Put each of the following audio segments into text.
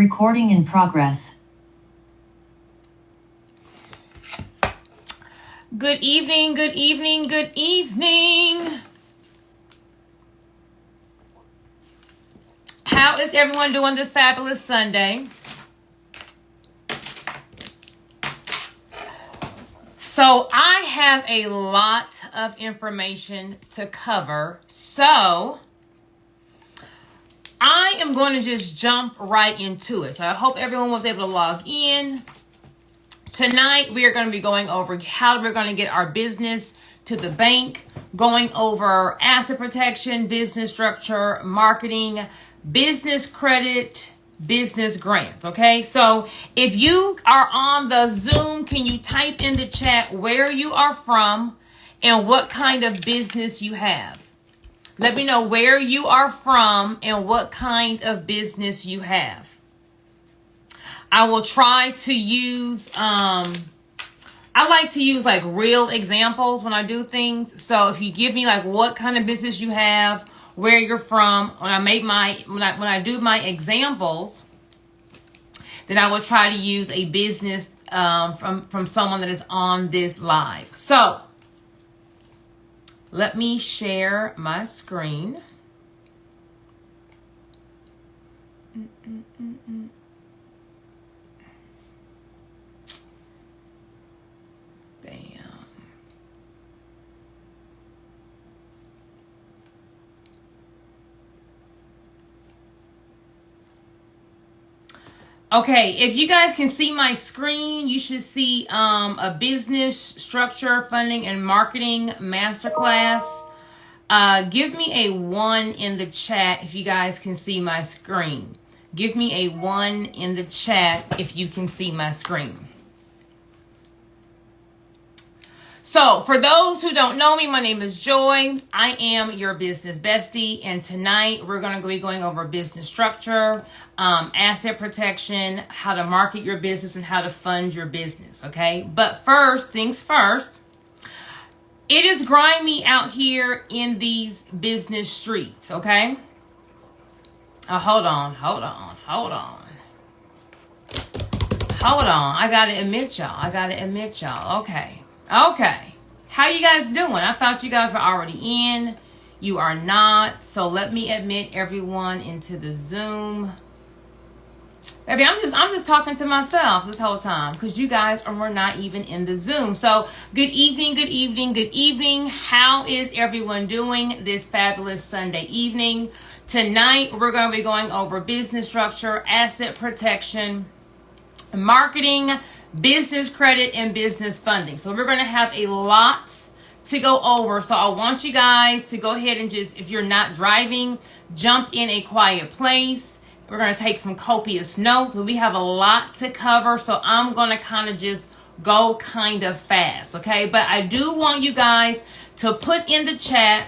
Recording in progress. Good evening, good evening, good evening. How is everyone doing this fabulous Sunday? So I have a lot of information to cover, so I am going to just jump right into it. So I hope everyone was able to log in. Tonight, we are going to be going over how we're going to get our business to the bank, going over asset protection, business structure, marketing, business credit, business grants. Okay, so if you are on the Zoom, can you type in the chat where you are from and what kind of business you have? Let me know where you are from and what kind of business you have. I will try to use, I like to use like real examples when I do things. So if you give me like what kind of business you have, where you're from, when I do my examples, then I will try to use a business from someone that is on this live. So let me share my screen. Bam. Okay, if you guys can see my screen, you should see a business structure, funding, and marketing masterclass. Give me a 1 in the chat if you guys can see my screen. Give me a 1 in the chat if you can see my screen. So for those who don't know me, my name is Joy. I am your business bestie. And tonight we're going to be going over business structure, asset protection, how to market your business, and how to fund your business. Okay. But first things first, it is grimy out here in these business streets. Okay. Hold on. I got to admit y'all. Okay. How you guys doing? I thought you guys were already in. You are not. So let me admit everyone into the Zoom. Baby, I'm just talking to myself this whole time because you guys were not even in the Zoom. So good evening. How is everyone doing this fabulous Sunday evening? Tonight, we're going to be going over business structure, asset protection, marketing, business credit, and business funding. So we're going to have a lot to go over. So I want you guys to go ahead and just, if you're not driving, jump in a quiet place. We're going to take some copious notes. We have a lot to cover. So I'm going to kind of just go kind of fast. Okay. But I do want you guys to put in the chat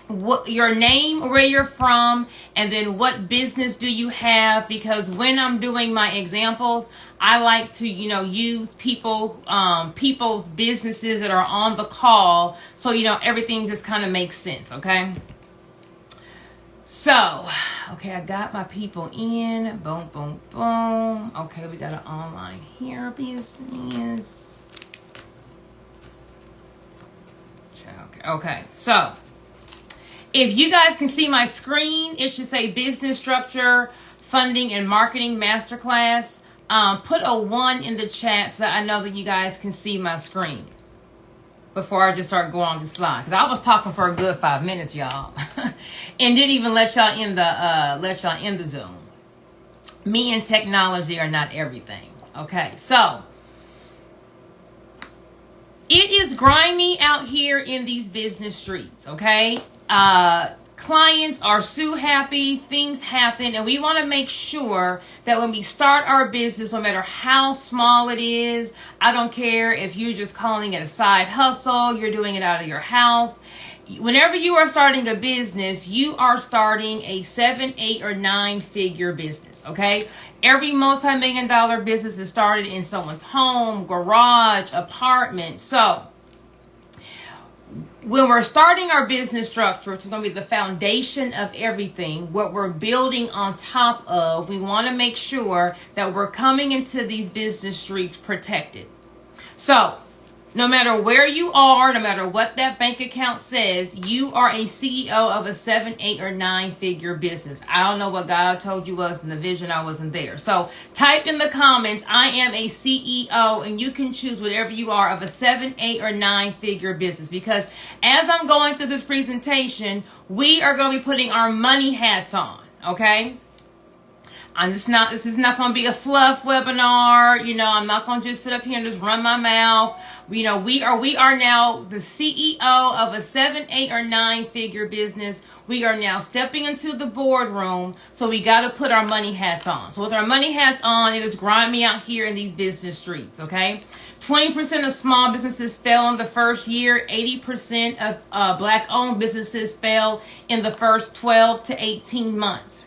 what your name, where you're from, and then what business do you have, because when I'm doing my examples, I like to, use people's businesses that are on the call, so everything just kind of makes sense. Okay, so I got my people in. Boom. Okay, we got an online hair business. Okay, so if you guys can see my screen, it should say business structure, funding, and marketing masterclass. Put a 1 in the chat so that I know that you guys can see my screen before I just start going on the slide. Because I was talking for a good 5 minutes, y'all, and didn't even let y'all in the Zoom. Me and technology are not everything. Okay, so it is grimy out here in these business streets. Okay. Clients are so happy, things happen, and we want to make sure that when we start our business, no matter how small it is, I don't care if you're just calling it a side hustle, you're doing it out of your house. Whenever you are starting a business, you are starting a 7, 8, or 9 figure business. Okay. Every multi-million-dollar business is started in someone's home, garage, apartment. So when we're starting our business structure, which is going to be the foundation of everything, what we're building on top of, we want to make sure that we're coming into these business streets protected. So, no matter where you are, no matter what that bank account says, you are a CEO of a 7, 8, or 9-figure business. I don't know what God told you was in the vision. I wasn't there. So type in the comments, I am a CEO, and you can choose whatever you are of a 7, 8, or 9-figure business. Because as I'm going through this presentation, we are going to be putting our money hats on, okay? This is not going to be a fluff webinar. You know, I'm not going to just sit up here and just run my mouth. You know, we are now the CEO of a 7, 8, or 9-figure business. We are now stepping into the boardroom. So we got to put our money hats on. So with our money hats on, it is grimy out here in these business streets. Okay. 20% of small businesses fail in the first year. 80% of Black-owned businesses fail in the first 12 to 18 months.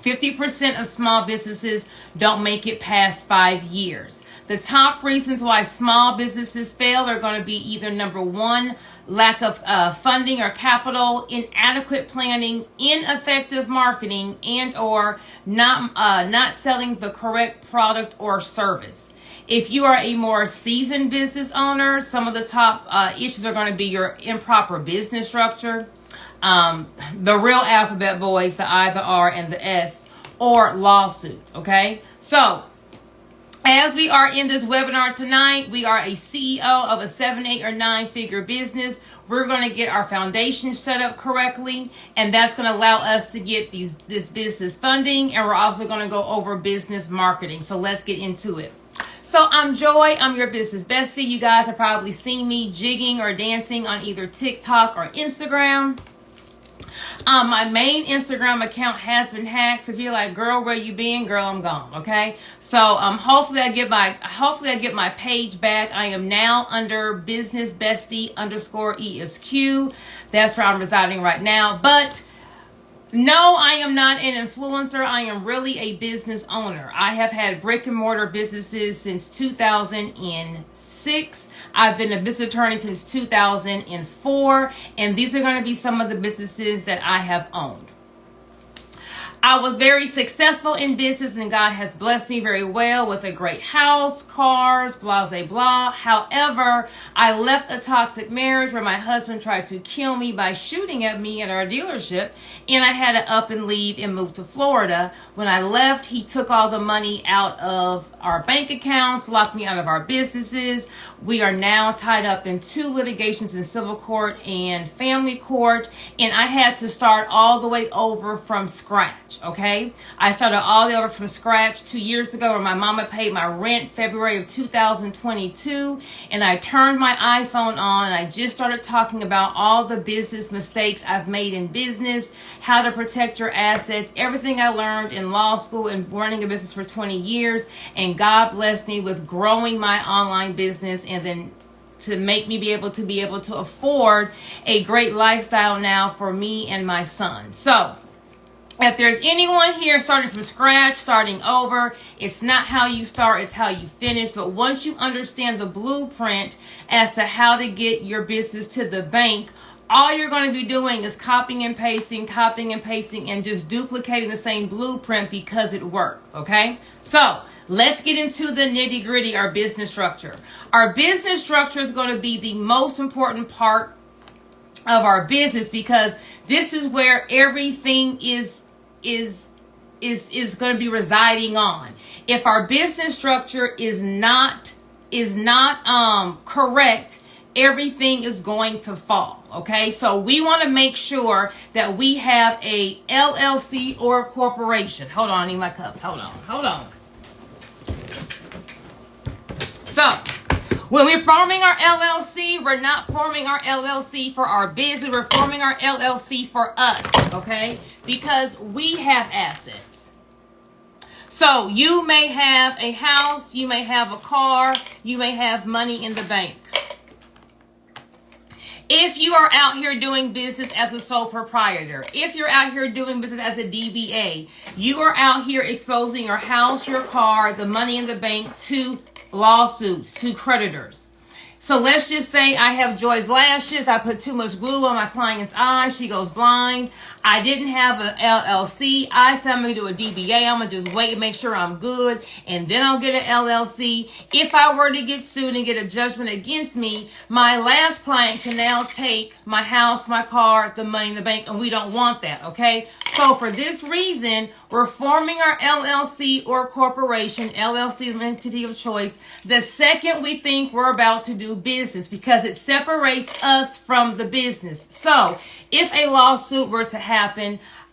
50% of small businesses don't make it past 5 years. The top reasons why small businesses fail are going to be either number one, lack of funding or capital, inadequate planning, ineffective marketing, and or not selling the correct product or service. If you are a more seasoned business owner, some of the top issues are going to be your improper business structure, the real alphabet boys, the I, the R, and the S, or lawsuits, okay? So, as we are in this webinar tonight, we are a CEO of a 7, 8, or 9-figure business. We're going to get our foundation set up correctly, and that's going to allow us to get this business funding, and we're also going to go over business marketing. So let's get into it. So I'm Joy. I'm your business bestie. You guys have probably seen me jigging or dancing on either TikTok or Instagram. My main Instagram account has been hacked. So if you're like, girl, where you been? Girl, I'm gone. Okay. So hopefully I get my page back. I am now under business bestie _ESQ. That's where I'm residing right now. But no, I am not an influencer. I am really a business owner. I have had brick and mortar businesses since 2006. I've been a business attorney since 2004, and these are going to be some of the businesses that I have owned. I was very successful in business, and God has blessed me very well with a great house, cars, blah, blah, blah. However, I left a toxic marriage where my husband tried to kill me by shooting at me at our dealership, and I had to up and leave and move to Florida. When I left, he took all the money out of our bank accounts, locked me out of our businesses. We are now tied up in 2 litigations in civil court and family court, and I had to start all the way over from scratch, okay? I started all the way over from scratch 2 years ago where my mama paid my rent February of 2022, and I turned my iPhone on and I just started talking about all the business mistakes I've made in business, how to protect your assets, everything I learned in law school and running a business for 20 years, and God blessed me with growing my online business and then to make me be able to afford a great lifestyle now for me and my son. So if there's anyone here starting from scratch, starting over, it's not how you start, it's how you finish. But once you understand the blueprint as to how to get your business to the bank, all you're going to be doing is copying and pasting, and just duplicating the same blueprint because it works, okay? So let's get into the nitty gritty, our business structure. Our business structure is going to be the most important part of our business because this is where everything is going to be residing on. If our business structure is not correct, everything is going to fall. Okay, so we want to make sure that we have a LLC or a corporation. Hold on, I need my cups. Hold on. So when we're forming our LLC, we're not forming our LLC for our business. We're forming our LLC for us, okay? Because we have assets. So you may have a house, you may have a car, you may have money in the bank. If you are out here doing business as a sole proprietor, if you're out here doing business as a DBA, you are out here exposing your house, your car, the money in the bank to lawsuits, to creditors. So let's just say I have Joy's Lashes. I put too much glue on my client's eye. She goes blind. I didn't have an LLC. I said I'm going to do a DBA. I'm going to just wait and make sure I'm good, and then I'll get an LLC. If I were to get sued and get a judgment against me, my last client can now take my house, my car, the money in the bank, and we don't want that, okay? So for this reason, we're forming our LLC or corporation, LLC is an entity of choice, the second we think we're about to do business, because it separates us from the business. So if a lawsuit were to happen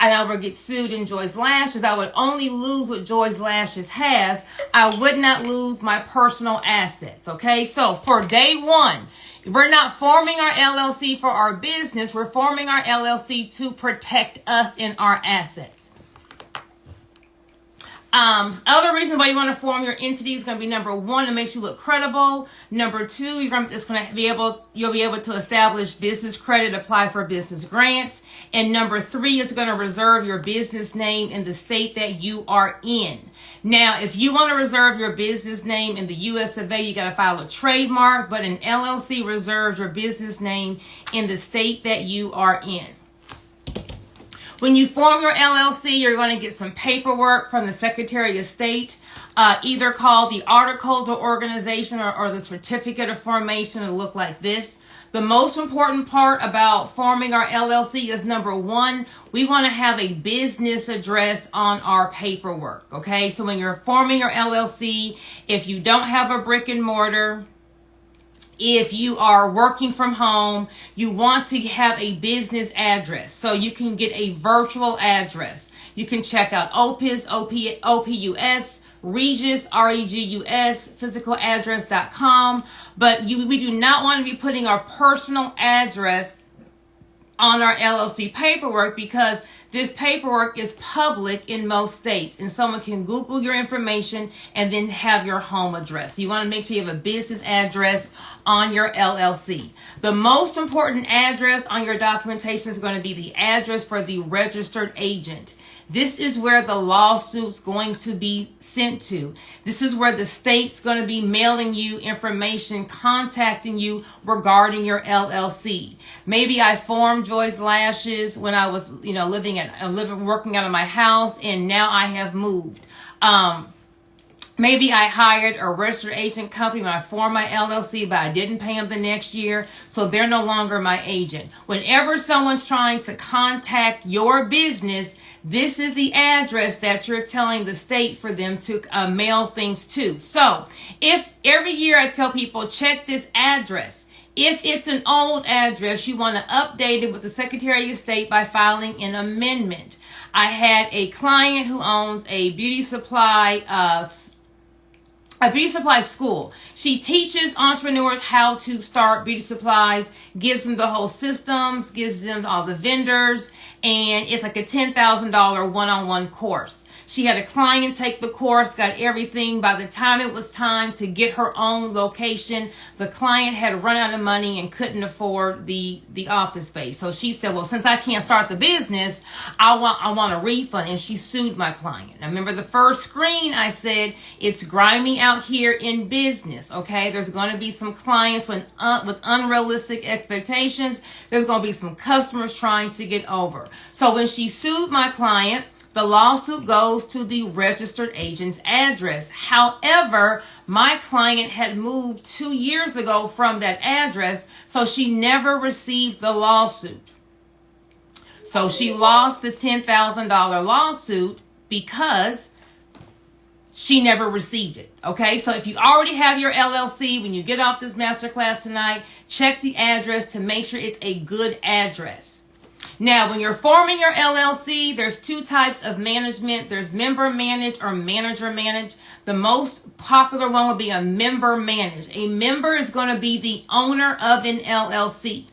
and I were to get sued in Joy's Lashes, I would only lose what Joy's Lashes has. I would not lose my personal assets, okay? So for day one, we're not forming our LLC for our business. We're forming our LLC to protect us and our assets. Other reason why you want to form your entity is going to be number one, it makes you look credible. Number two, you'll be able to establish business credit, apply for business grants. And number three, it's going to reserve your business name in the state that you are in. Now, if you want to reserve your business name in the US of A, you got to file a trademark, but an LLC reserves your business name in the state that you are in. When you form your LLC, you're going to get some paperwork from the Secretary of State, either called the Articles of Organization or the Certificate of Formation. It'll look like this. The most important part about forming our LLC is number one, we want to have a business address on our paperwork, okay? So when you're forming your LLC, if you don't have a brick and mortar, if you are working from home, you want to have a business address. So you can get a virtual address. You can check out Opus, OPUS, Regus, REGUS, physicaladdress.com. But we do not want to be putting our personal address on our LLC paperwork, because this paperwork is public in most states, and someone can Google your information and then have your home address. You want to make sure you have a business address on your LLC. The most important address on your documentation is going to be the address for the registered agent. This is where the lawsuit's going to be sent to. This is where the state's going to be mailing you information, contacting you regarding your LLC. Maybe I formed Joy's Lashes when I was, working out of my house, and now I have moved. Maybe I hired a registered agent company when I formed my LLC, but I didn't pay them the next year, so they're no longer my agent. Whenever someone's trying to contact your business, this is the address that you're telling the state for them to mail things to. So if every year I tell people, check this address. If it's an old address, you want to update it with the Secretary of State by filing an amendment. I had a client who owns a beauty supply school. She teaches entrepreneurs how to start beauty supplies, gives them the whole systems, gives them all the vendors, and it's like a $10,000 one-on-one course. She had a client take the course, got everything. By the time it was time to get her own location, the client had run out of money and couldn't afford the office space. So she said, well, since I can't start the business, I want a refund. And she sued my client. I remember the first screen I said, it's grimy out here in business, okay? There's going to be some clients with unrealistic expectations. There's going to be some customers trying to get over. So when she sued my client, the lawsuit goes to the registered agent's address. However, my client had moved 2 years ago from that address, so she never received the lawsuit. So she lost the $10,000 lawsuit because she never received it. Okay, so if you already have your LLC, when you get off this masterclass tonight, check the address to make sure it's a good address. Now, when you're forming your LLC, there's two types of management. There's member managed or manager managed. The most popular one would be a member managed. A member is going to be the owner of an LLC.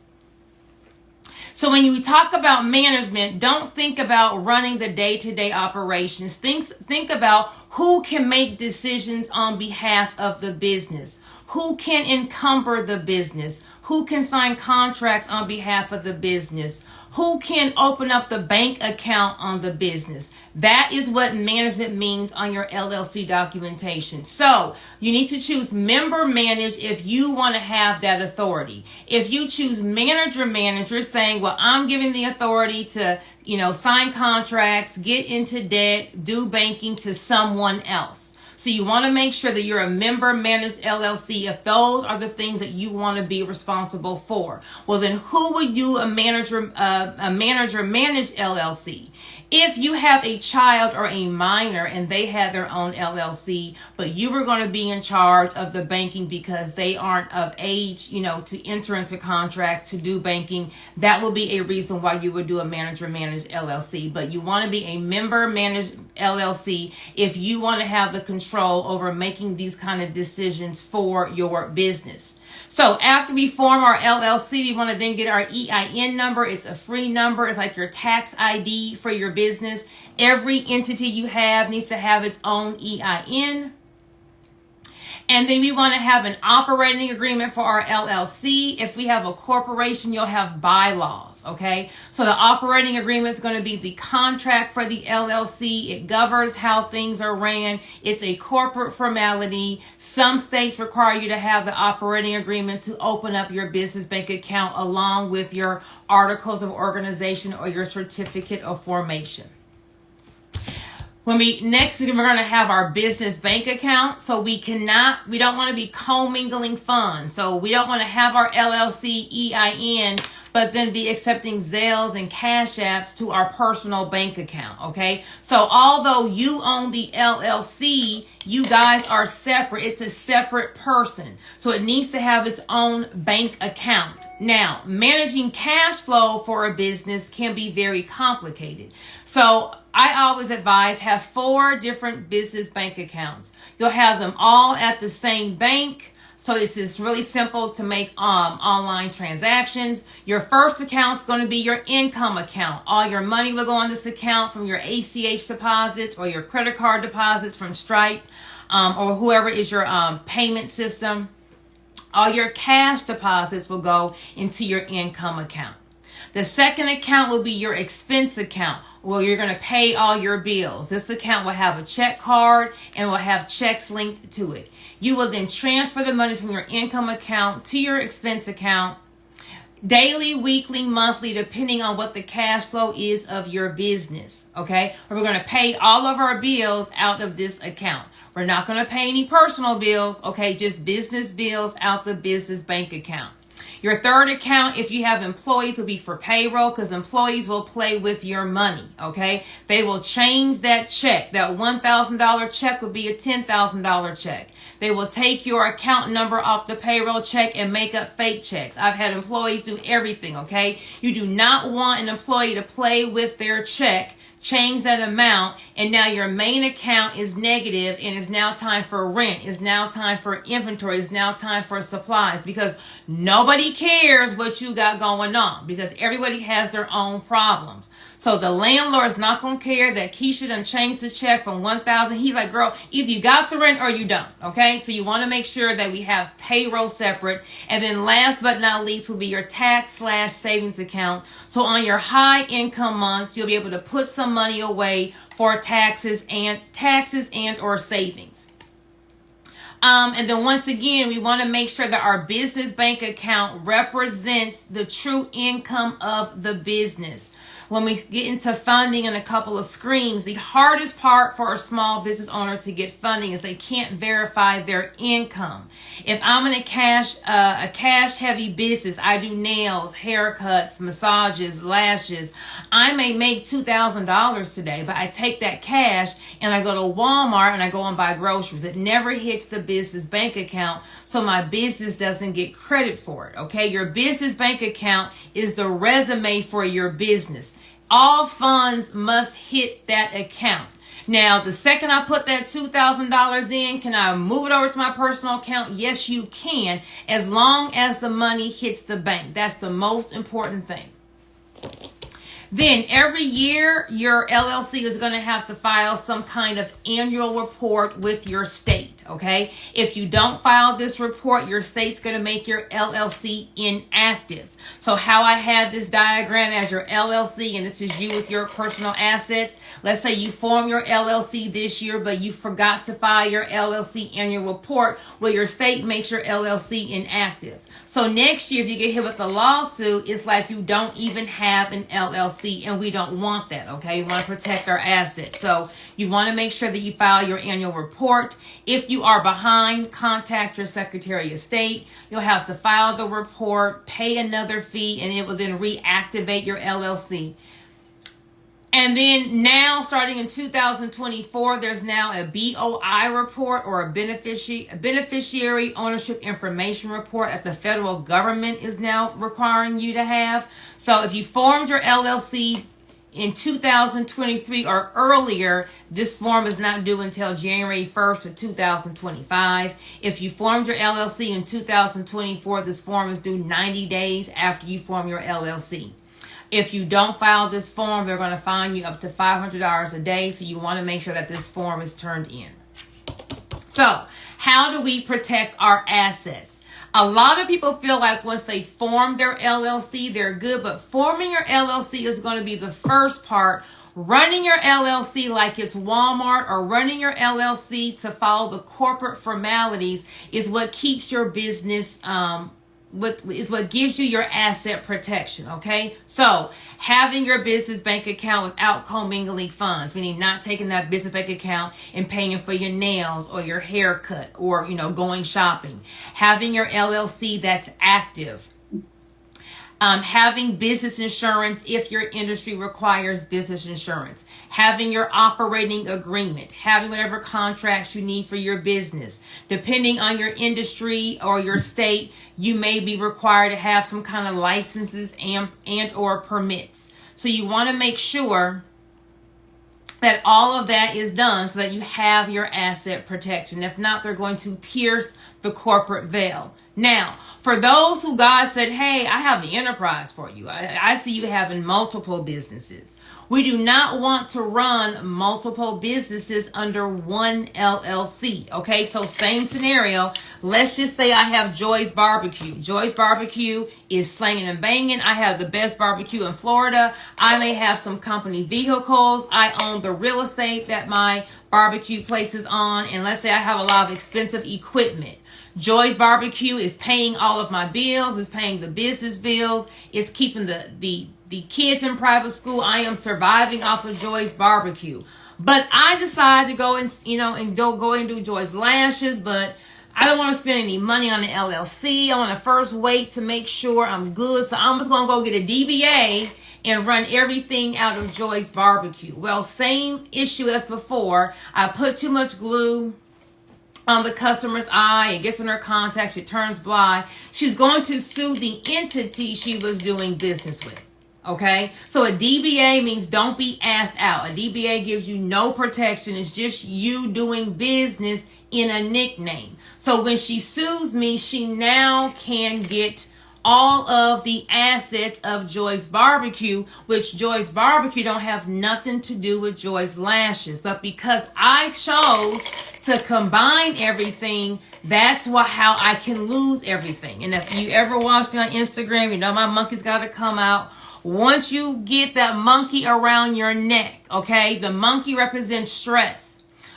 So when you talk about management, don't think about running the day-to-day operations. Think about who can make decisions on behalf of the business. Who can encumber the business? Who can sign contracts on behalf of the business? Who can open up the bank account on the business? That is what management means on your LLC documentation. So you need to choose member manage if you want to have that authority. If you choose manager saying, well, I'm giving the authority to, sign contracts, get into debt, do banking to someone else. So you want to make sure that you're a member managed LLC if those are the things that you want to be responsible for. Well, then who would you a manager managed LLC? If you have a child or a minor and they have their own LLC, but you were going to be in charge of the banking because they aren't of age, to enter into contracts to do banking, that will be a reason why you would do a manager managed LLC. But you want to be a member managed LLC if you want to have the control over making these kind of decisions for your business. So after we form our LLC, we want to then get our EIN number. It's a free number. It's like your tax ID for your business. Every entity you have needs to have its own EIN. And then we want to have an operating agreement for our LLC. If we have a corporation, you'll have bylaws, okay? So the operating agreement is going to be the contract for the LLC. It governs how things are ran. It's a corporate formality. Some states require you to have the operating agreement to open up your business bank account along with your articles of organization or your certificate of formation. We're going to have our business bank account. So we don't want to be commingling funds. So we don't want to have our LLC EIN, but then be accepting Zelles and Cash Apps to our personal bank account. Okay. So although you own the LLC, you guys are separate. It's a separate person. So it needs to have its own bank account. Now, managing cash flow for a business can be very complicated. So I always advise have 4 different business bank accounts. You'll have them all at the same bank. So it's just really simple to make online transactions. Your first account is going to be your income account. All your money will go on this account from your ACH deposits or your credit card deposits from Stripe or whoever is your payment system. All your cash deposits will go into your income account. The second account will be your expense account, where you're going to pay all your bills. This account will have a check card and will have checks linked to it. You will then transfer the money from your income account to your expense account, daily, weekly, monthly, depending on what the cash flow is of your business. Okay? We're going to pay all of our bills out of this account. We're not going to pay any personal bills, okay? Just business bills out the business bank account. Your third account, if you have employees, will be for payroll because employees will play with your money, okay? They will change that check. That $1,000 check will be a $10,000 check. They will take your account number off the payroll check and make up fake checks. I've had employees do everything, okay? You do not want an employee to play with their check, change that amount, and now your main account is negative and it's now time for rent. It's now time for inventory. It's now time for supplies because nobody cares what you got going on because everybody has their own problems. So the landlord is not going to care that Keisha done changed the check from $1,000. He's like, girl, either you got the rent or you don't. Okay. So you want to make sure that we have payroll separate. And then last but not least will be your tax/savings account. So on your high income months, you'll be able to put some money away for taxes and or savings. And then once again, we want to make sure that our business bank account represents the true income of the business. When we get into funding in a couple of screens, the hardest part for a small business owner to get funding is they can't verify their income. If I'm in a cash heavy business, I do nails, haircuts, massages, lashes. I may make $2,000 today, but I take that cash and I go to Walmart and I go and buy groceries. It never hits the business bank account, so my business doesn't get credit for it. Okay, your business bank account is the resume for your business. All funds must hit that account. Now, the second I put that $2,000 in, can I move it over to my personal account? Yes, you can, as long as the money hits the bank. That's the most important thing. Then every year, your LLC is going to have to file some kind of annual report with your state. okay? If you don't file this report, your state's going to make your LLC inactive. So how I have this diagram as your LLC, and this is you with your personal assets. Let's say you form your LLC this year, but you forgot to file your LLC annual report. Well, your state makes your LLC inactive. So next year, if you get hit with a lawsuit, it's like you don't even have an LLC, and we don't want that, okay? We want to protect our assets. So you want to make sure that you file your annual report. If you are behind, contact your Secretary of State. You'll have to file the report, pay another fee, and it will then reactivate your LLC. And then now, starting in 2024, there's now a BOI report, or a beneficiary ownership information report, that the federal government is now requiring you to have. So if you formed your LLC in 2023 or earlier, this form is not due until January 1st of 2025. If you formed your LLC in 2024, this form is due 90 days after you form your LLC. If you don't file this form, they're going to fine you up to $500 a day. So you want to make sure that this form is turned in. So how do we protect our assets? A lot of people feel like once they form their LLC, they're good. But forming your LLC is going to be the first part. Running your LLC like it's Walmart, or running your LLC to follow the corporate formalities, is what keeps your business what gives you your asset protection, okay? So having your business bank account without commingling funds, meaning not taking that business bank account and paying for your nails or your haircut, or, going shopping. Having your LLC that's active. Having business insurance if your industry requires business insurance. Having your operating agreement. Having whatever contracts you need for your business. Depending on your industry or your state, you may be required to have some kind of licenses and or permits. So you want to make sure that all of that is done so that you have your asset protection. If not, they're going to pierce the corporate veil. Now, for those who God said, hey, I have the enterprise for you. I see you having multiple businesses. We do not want to run multiple businesses under one LLC. Okay, so same scenario. Let's just say I have Joy's Barbecue. Joy's Barbecue is slanging and banging. I have the best barbecue in Florida. I may have some company vehicles. I own the real estate that my barbecue place is on. And let's say I have a lot of expensive equipment. Joy's Barbecue is paying all of my bills, is paying the business bills, is keeping the kids in private school. I am surviving off of Joy's Barbecue. But I decided to go and, go and do Joy's Lashes, but I don't want to spend any money on the LLC. I want to first wait to make sure I'm good. So I'm just going to go get a DBA and run everything out of Joy's Barbecue. Well, same issue as before. I put too much glue on the customer's eye. It gets in her contact. She turns blind. She's going to sue the entity she was doing business with. Okay? So a DBA means don't be asked out. A DBA gives you no protection. It's just you doing business in a nickname. So when she sues me, she now can get all of the assets of Joy's Barbecue, which Joy's Barbecue don't have nothing to do with Joy's Lashes. But because I chose to combine everything, that's how I can lose everything. And if you ever watch me on Instagram, my monkey's got to come out. Once you get that monkey around your neck, okay, the monkey represents stress.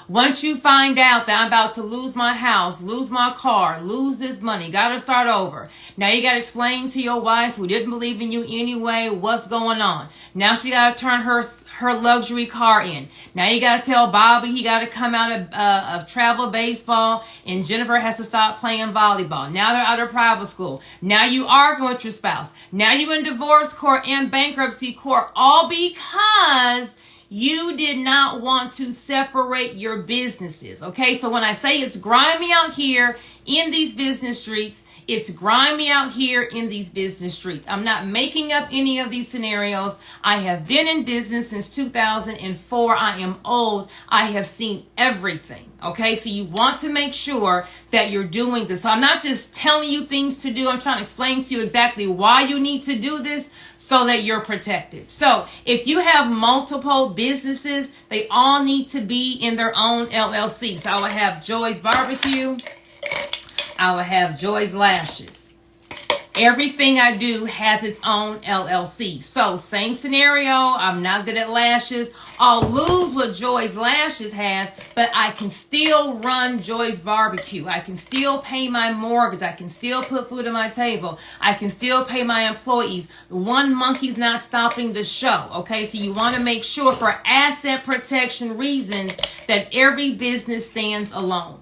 Once you find out that I'm about to lose my house, lose my car, lose this money, got to start over. Now you got to explain to your wife who didn't believe in you anyway what's going on. Now she got to turn her luxury car in. Now you got to tell Bobby he got to come out of travel baseball, and Jennifer has to stop playing volleyball. Now they're out of private school. Now you arguing with your spouse. Now you in divorce court and bankruptcy court, all because you did not want to separate your businesses. Okay, so when I say it's grimy out here in these business streets, It's grimy out here in these business streets. I'm not making up any of these scenarios. I have been in business since 2004. I am old. I have seen everything. Okay, so you want to make sure that you're doing this. So I'm not just telling you things to do. I'm trying to explain to you exactly why you need to do this so that you're protected. So if you have multiple businesses, they all need to be in their own LLC. So I will have Joy's Barbecue. I will have Joy's Lashes. Everything I do has its own LLC. So same scenario. I'm not good at lashes. I'll lose what Joy's Lashes has, but I can still run Joy's Barbecue. I can still pay my mortgage. I can still put food on my table. I can still pay my employees. One monkey's not stopping the show. Okay, so you want to make sure for asset protection reasons that every business stands alone.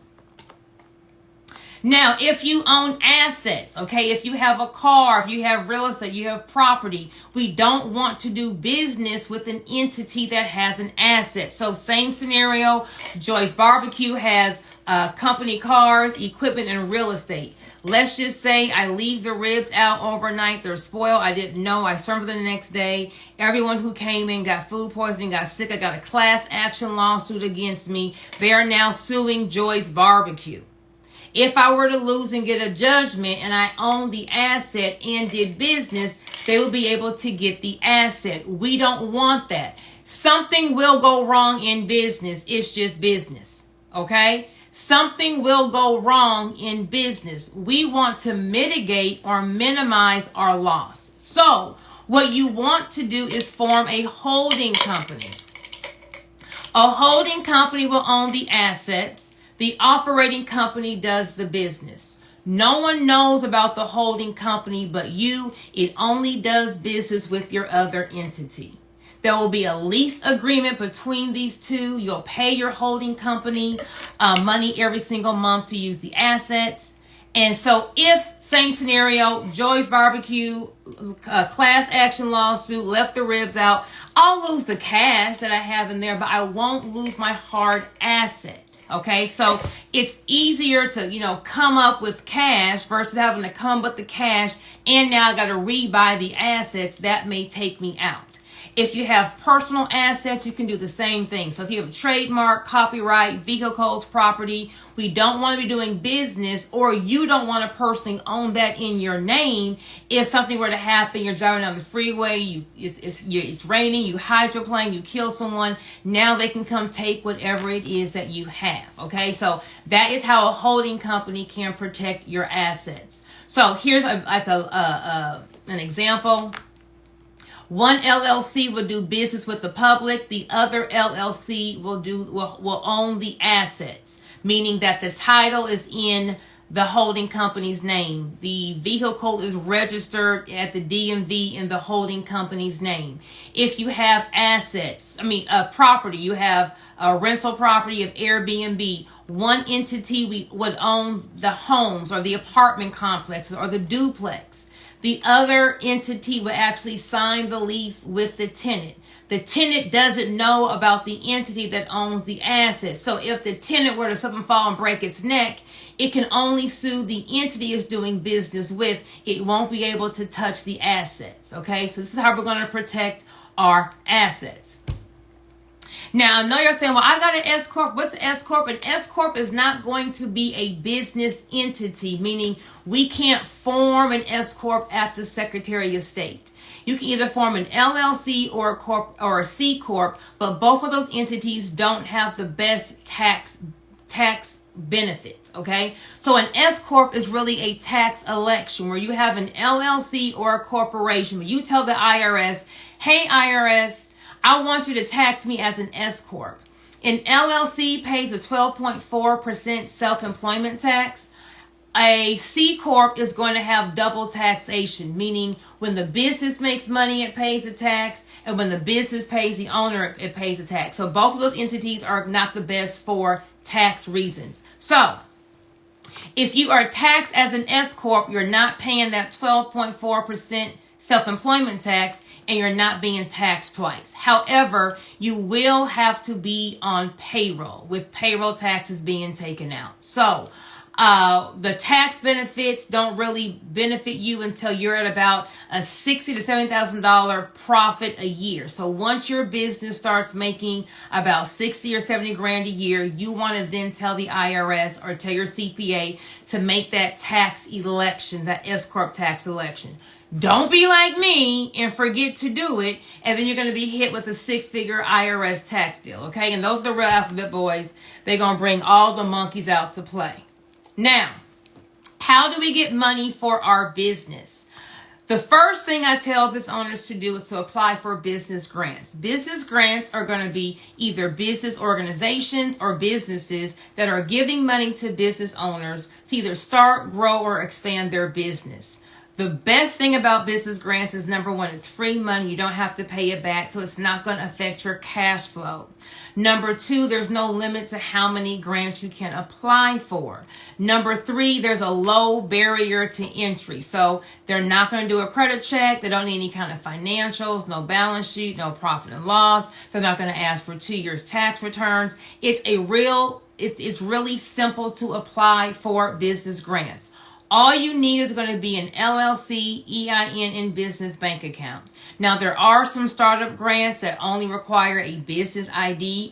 Now, if you own assets, okay, if you have a car, if you have real estate, you have property, we don't want to do business with an entity that has an asset. So same scenario, Joy's Barbecue has company cars, equipment, and real estate. Let's just say I leave the ribs out overnight. They're spoiled. I didn't know. I served them the next day. Everyone who came in got food poisoning, got sick. I got a class action lawsuit against me. They are now suing Joy's Barbecue. If I were to lose and get a judgment and I own the asset and did business, they will be able to get the asset. We don't want that. Something will go wrong in business. It's just business. Okay? Something will go wrong in business. We want to mitigate or minimize our loss. So, what you want to do is form a holding company. A holding company will own the assets. The operating company does the business. No one knows about the holding company but you. It only does business with your other entity. There will be a lease agreement between these two. You'll pay your holding company money every single month to use the assets. And so if, same scenario, Joy's Barbecue, class action lawsuit, left the ribs out, I'll lose the cash that I have in there, but I won't lose my hard asset. Okay, so it's easier to, come up with cash versus having to come with the cash and now I got to rebuy the assets. That may take me out. If you have personal assets, you can do the same thing. So if you have a trademark, copyright, vehicles, property, we don't want to be doing business or you don't want to personally own that in your name. If something were to happen, you're driving down the freeway, it's raining, you hydroplane, you kill someone, now they can come take whatever it is that you have. Okay, so that is how a holding company can protect your assets. So here's an example. One LLC will do business with the public. The other LLC will own the assets, meaning that the title is in the holding company's name. The vehicle is registered at the DMV in the holding company's name. If you have assets, property, you have a rental property of Airbnb, one entity would own the homes or the apartment complexes or the duplex. The other entity will actually sign the lease with the tenant. The tenant doesn't know about the entity that owns the assets. So if the tenant were to slip and fall and break its neck, it can only sue the entity it's doing business with. It won't be able to touch the assets. Okay, so this is how we're going to protect our assets. Now, I know you're saying, well, I got an S Corp. What's an S Corp? An S Corp is not going to be a business entity, meaning we can't form an S Corp at the Secretary of State. You can either form an LLC or a corp or a C Corp, but both of those entities don't have the best tax benefits, okay? So an S Corp is really a tax election where you have an LLC or a corporation, but you tell the IRS, hey, IRS, I want you to tax me as an S Corp. An LLC pays a 12.4% self-employment tax. A C Corp is going to have double taxation, meaning when the business makes money, it pays the tax, and when the business pays the owner, it pays the tax. So both of those entities are not the best for tax reasons. So if you are taxed as an S Corp, you're not paying that 12.4% self-employment tax, and you're not being taxed twice. However, you will have to be on payroll with payroll taxes being taken out. So The tax benefits don't really benefit you until you're at about a $60,000 to $70,000 profit a year. So once your business starts making about 60 or 70 grand a year, you want to then tell the IRS or tell your CPA to make that tax election, that S-Corp tax election. Don't be like me and forget to do it, and then you're going to be hit with a 6-figure IRS tax bill, okay? And those are the real alphabet boys. They're going to bring all the monkeys out to play. Now, how do we get money for our business? The first thing I tell business owners to do is to apply for business grants. Business grants are going to be either business organizations or businesses that are giving money to business owners to either start, grow, or expand their business. The best thing about business grants is, number one, it's free money. You don't have to pay it back, so it's not going to affect your cash flow. Number two, there's no limit to how many grants you can apply for. Number three, there's a low barrier to entry. So they're not going to do a credit check. They don't need any kind of financials, no balance sheet, no profit and loss. They're not going to ask for 2 years tax returns. It's really simple to apply for business grants. All you need is going to be an LLC, EIN, and business bank account. Now, there are some startup grants that only require a business idea,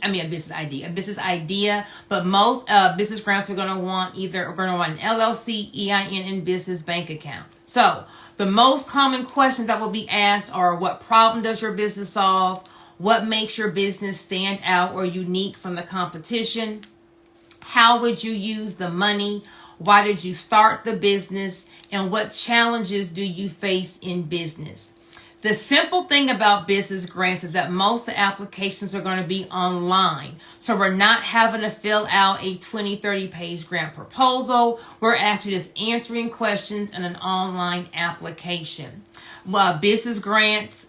but most business grants are going to want an LLC, EIN, and business bank account. So, the most common questions that will be asked are, what problem does your business solve? What makes your business stand out or unique from the competition? How would you use the money? Why did you start the business? And what challenges do you face in business? The simple thing about business grants is that most of the applications are going to be online. So we're not having to fill out a 20, 30-page grant proposal. We're actually just answering questions in an online application. Business grants,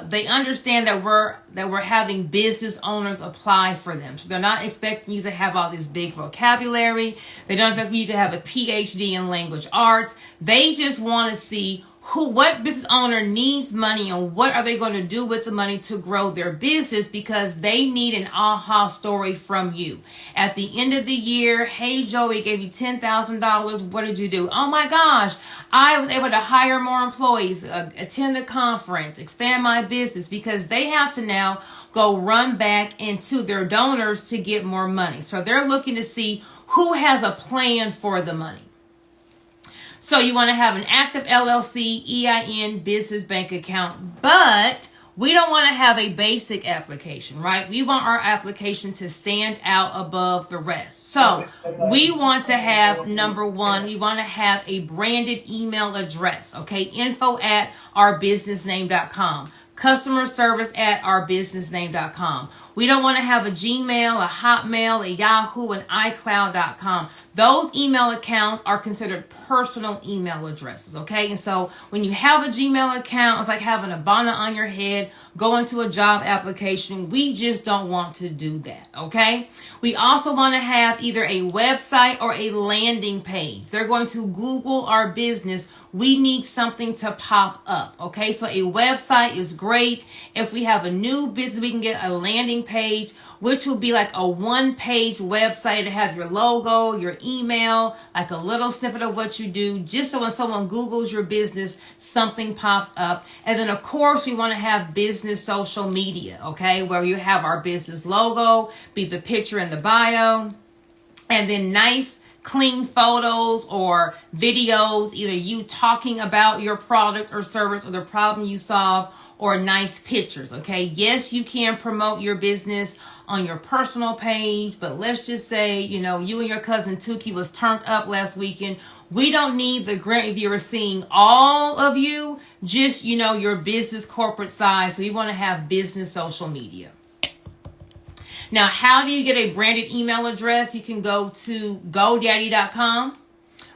they understand that we're having business owners apply for them. So they're not expecting you to have all this big vocabulary. They don't expect you to have a PhD in language arts. They just want to see what business owner needs money and what are they going to do with the money to grow their business, because they need an aha story from you. At the end of the year, hey, Joey gave you $10,000. What did you do? Oh my gosh, I was able to hire more employees, attend a conference, expand my business, because they have to now go run back into their donors to get more money. So they're looking to see who has a plan for the money. So you want to have an active LLC, EIN, business bank account, but we don't want to have a basic application, right? We want our application to stand out above the rest. So we want to have, number one, we want to have a branded email address, okay? info@ourbusinessname.com. Customer service at ourbusinessname.com. We don't want to have a Gmail, a Hotmail, a Yahoo, an iCloud.com. Those email accounts are considered personal email addresses, okay? And so when you have a Gmail account, it's like having a bonnet on your head, going to a job application. We just don't want to do that, okay? We also want to have either a website or a landing page. They're going to Google our business. We need something to pop up, okay? So a website is great. If we have a new business, we can get a landing page, which will be like a one-page website to have your logo, your email, like a little snippet of what you do, just so when someone Googles your business, something pops up. And then, of course, we want to have business social media, okay, where you have our business logo, be the picture in the bio, and then nice, clean photos or videos, either you talking about your product or service or the problem you solve, or nice pictures, okay? Yes, you can promote your business on your personal page, but let's just say, you and your cousin Tuki was turned up last weekend. We don't need the grant reviewer seeing all of you, just, your business corporate side. So you want to have business social media. Now, how do you get a branded email address? You can go to GoDaddy.com.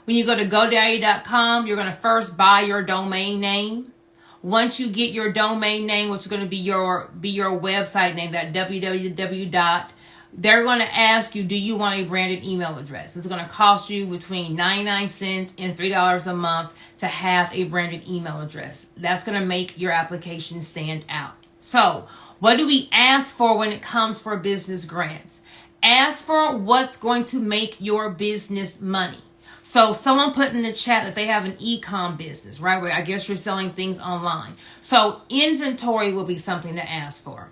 When you go to GoDaddy.com, you're going to first buy your domain name. Once you get your domain name, which is going to be your website name, that www. They're going to ask you, do you want a branded email address? It's going to cost you between 99 cents and $3 a month to have a branded email address. That's going to make your application stand out. So, what do we ask for when it comes for business grants? Ask for what's going to make your business money. So someone put in the chat that they have an e-com business, right? Where I guess you're selling things online. So inventory will be something to ask for.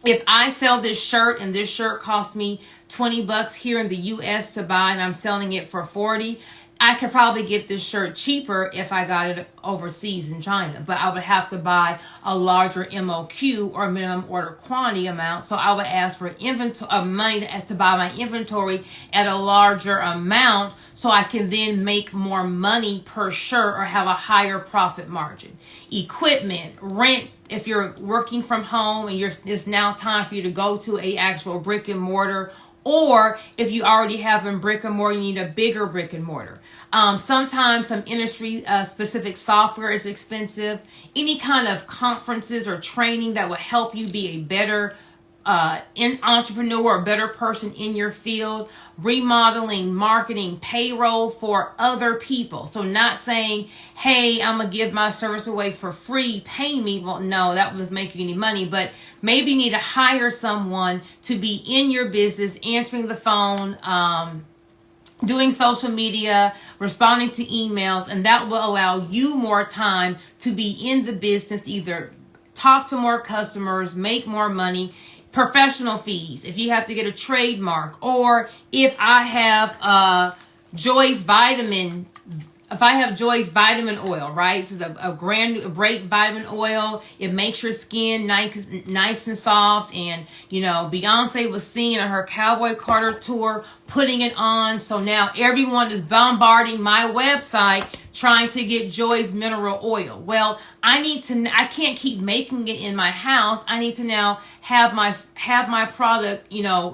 If I sell this shirt and this shirt costs me $20 here in the US to buy and I'm selling it for $40, I could probably get this shirt cheaper if I got it overseas in China, but I would have to buy a larger MOQ or minimum order quantity amount. So I would ask for inventory money to buy my inventory at a larger amount so I can then make more money per shirt or have a higher profit margin. Equipment, rent, if you're working from home and it's now time for you to go to a actual brick and mortar, or if you already have a brick and mortar, you need a bigger brick and mortar. Sometimes some industry specific software is expensive. Any kind of conferences or training that will help you be a better entrepreneur or a better person in your field. Remodeling, marketing, payroll for other people. So not saying, hey, I'm going to give my service away for free, pay me. Well, no, that was making any money, but maybe you need to hire someone to be in your business, answering the phone, doing social media, responding to emails, and that will allow you more time to be in the business, either talk to more customers, make more money. Professional fees, if you have to get a trademark, or if I have Joy's vitamin oil, right? This is a great vitamin oil. It makes your skin nice and soft. And, Beyonce was seen on her Cowboy Carter tour putting it on. So now everyone is bombarding my website trying to get Joy's mineral oil. Well, I can't keep making it in my house. I need to now have my product,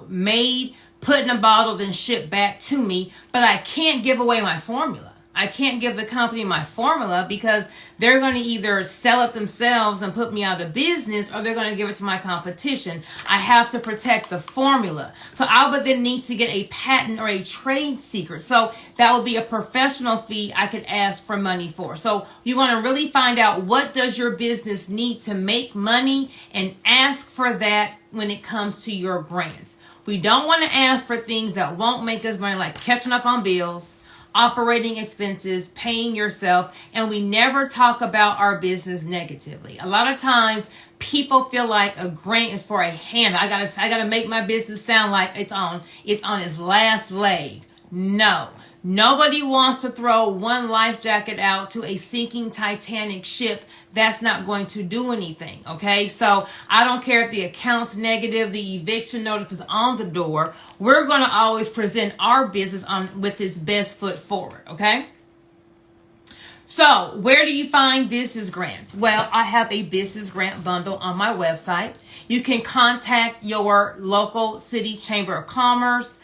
made, put in a bottle, then shipped back to me. But I can't give away my formula. I can't give the company my formula because they're going to either sell it themselves and put me out of business, or they're going to give it to my competition. I have to protect the formula. So I would then need to get a patent or a trade secret. So that would be a professional fee I could ask for money for. So you want to really find out, what does your business need to make money, and ask for that when it comes to your grants. We don't want to ask for things that won't make us money, like catching up on bills, operating expenses, paying yourself, and we never talk about our business negatively. A lot of times people feel like a grant is for a hand. I gotta make my business sound like it's on its last leg. No. Nobody wants to throw one life jacket out to a sinking Titanic ship. That's not going to do anything, okay? So I don't care if the account's negative, the eviction notice is on the door. We're going to always present our business with its best foot forward, okay? So where do you find business grants? Well, I have a business grant bundle on my website. You can contact your local city chamber of commerce.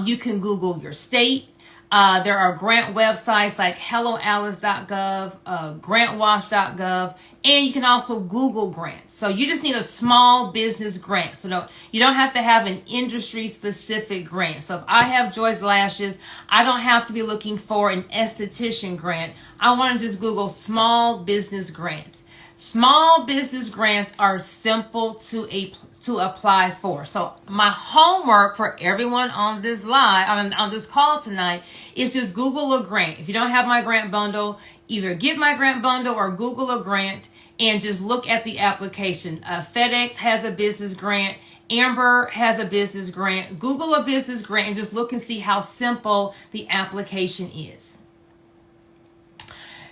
You can Google your state. There are grant websites like helloalice.gov, grantwatch.gov, and you can also Google grants. So you just need a small business grant. So no, you don't have to have an industry specific grant. So if I have Joy's Lashes, I don't have to be looking for an esthetician grant. I want to just Google small business grants. Small business grants are simple to apply for. So my homework for everyone on this on this call tonight is just Google a grant. If you don't have my grant bundle, either get my grant bundle or Google a grant and just look at the application. FedEx has a business grant. Amber has a business grant. Google a business grant and just look and see how simple the application is.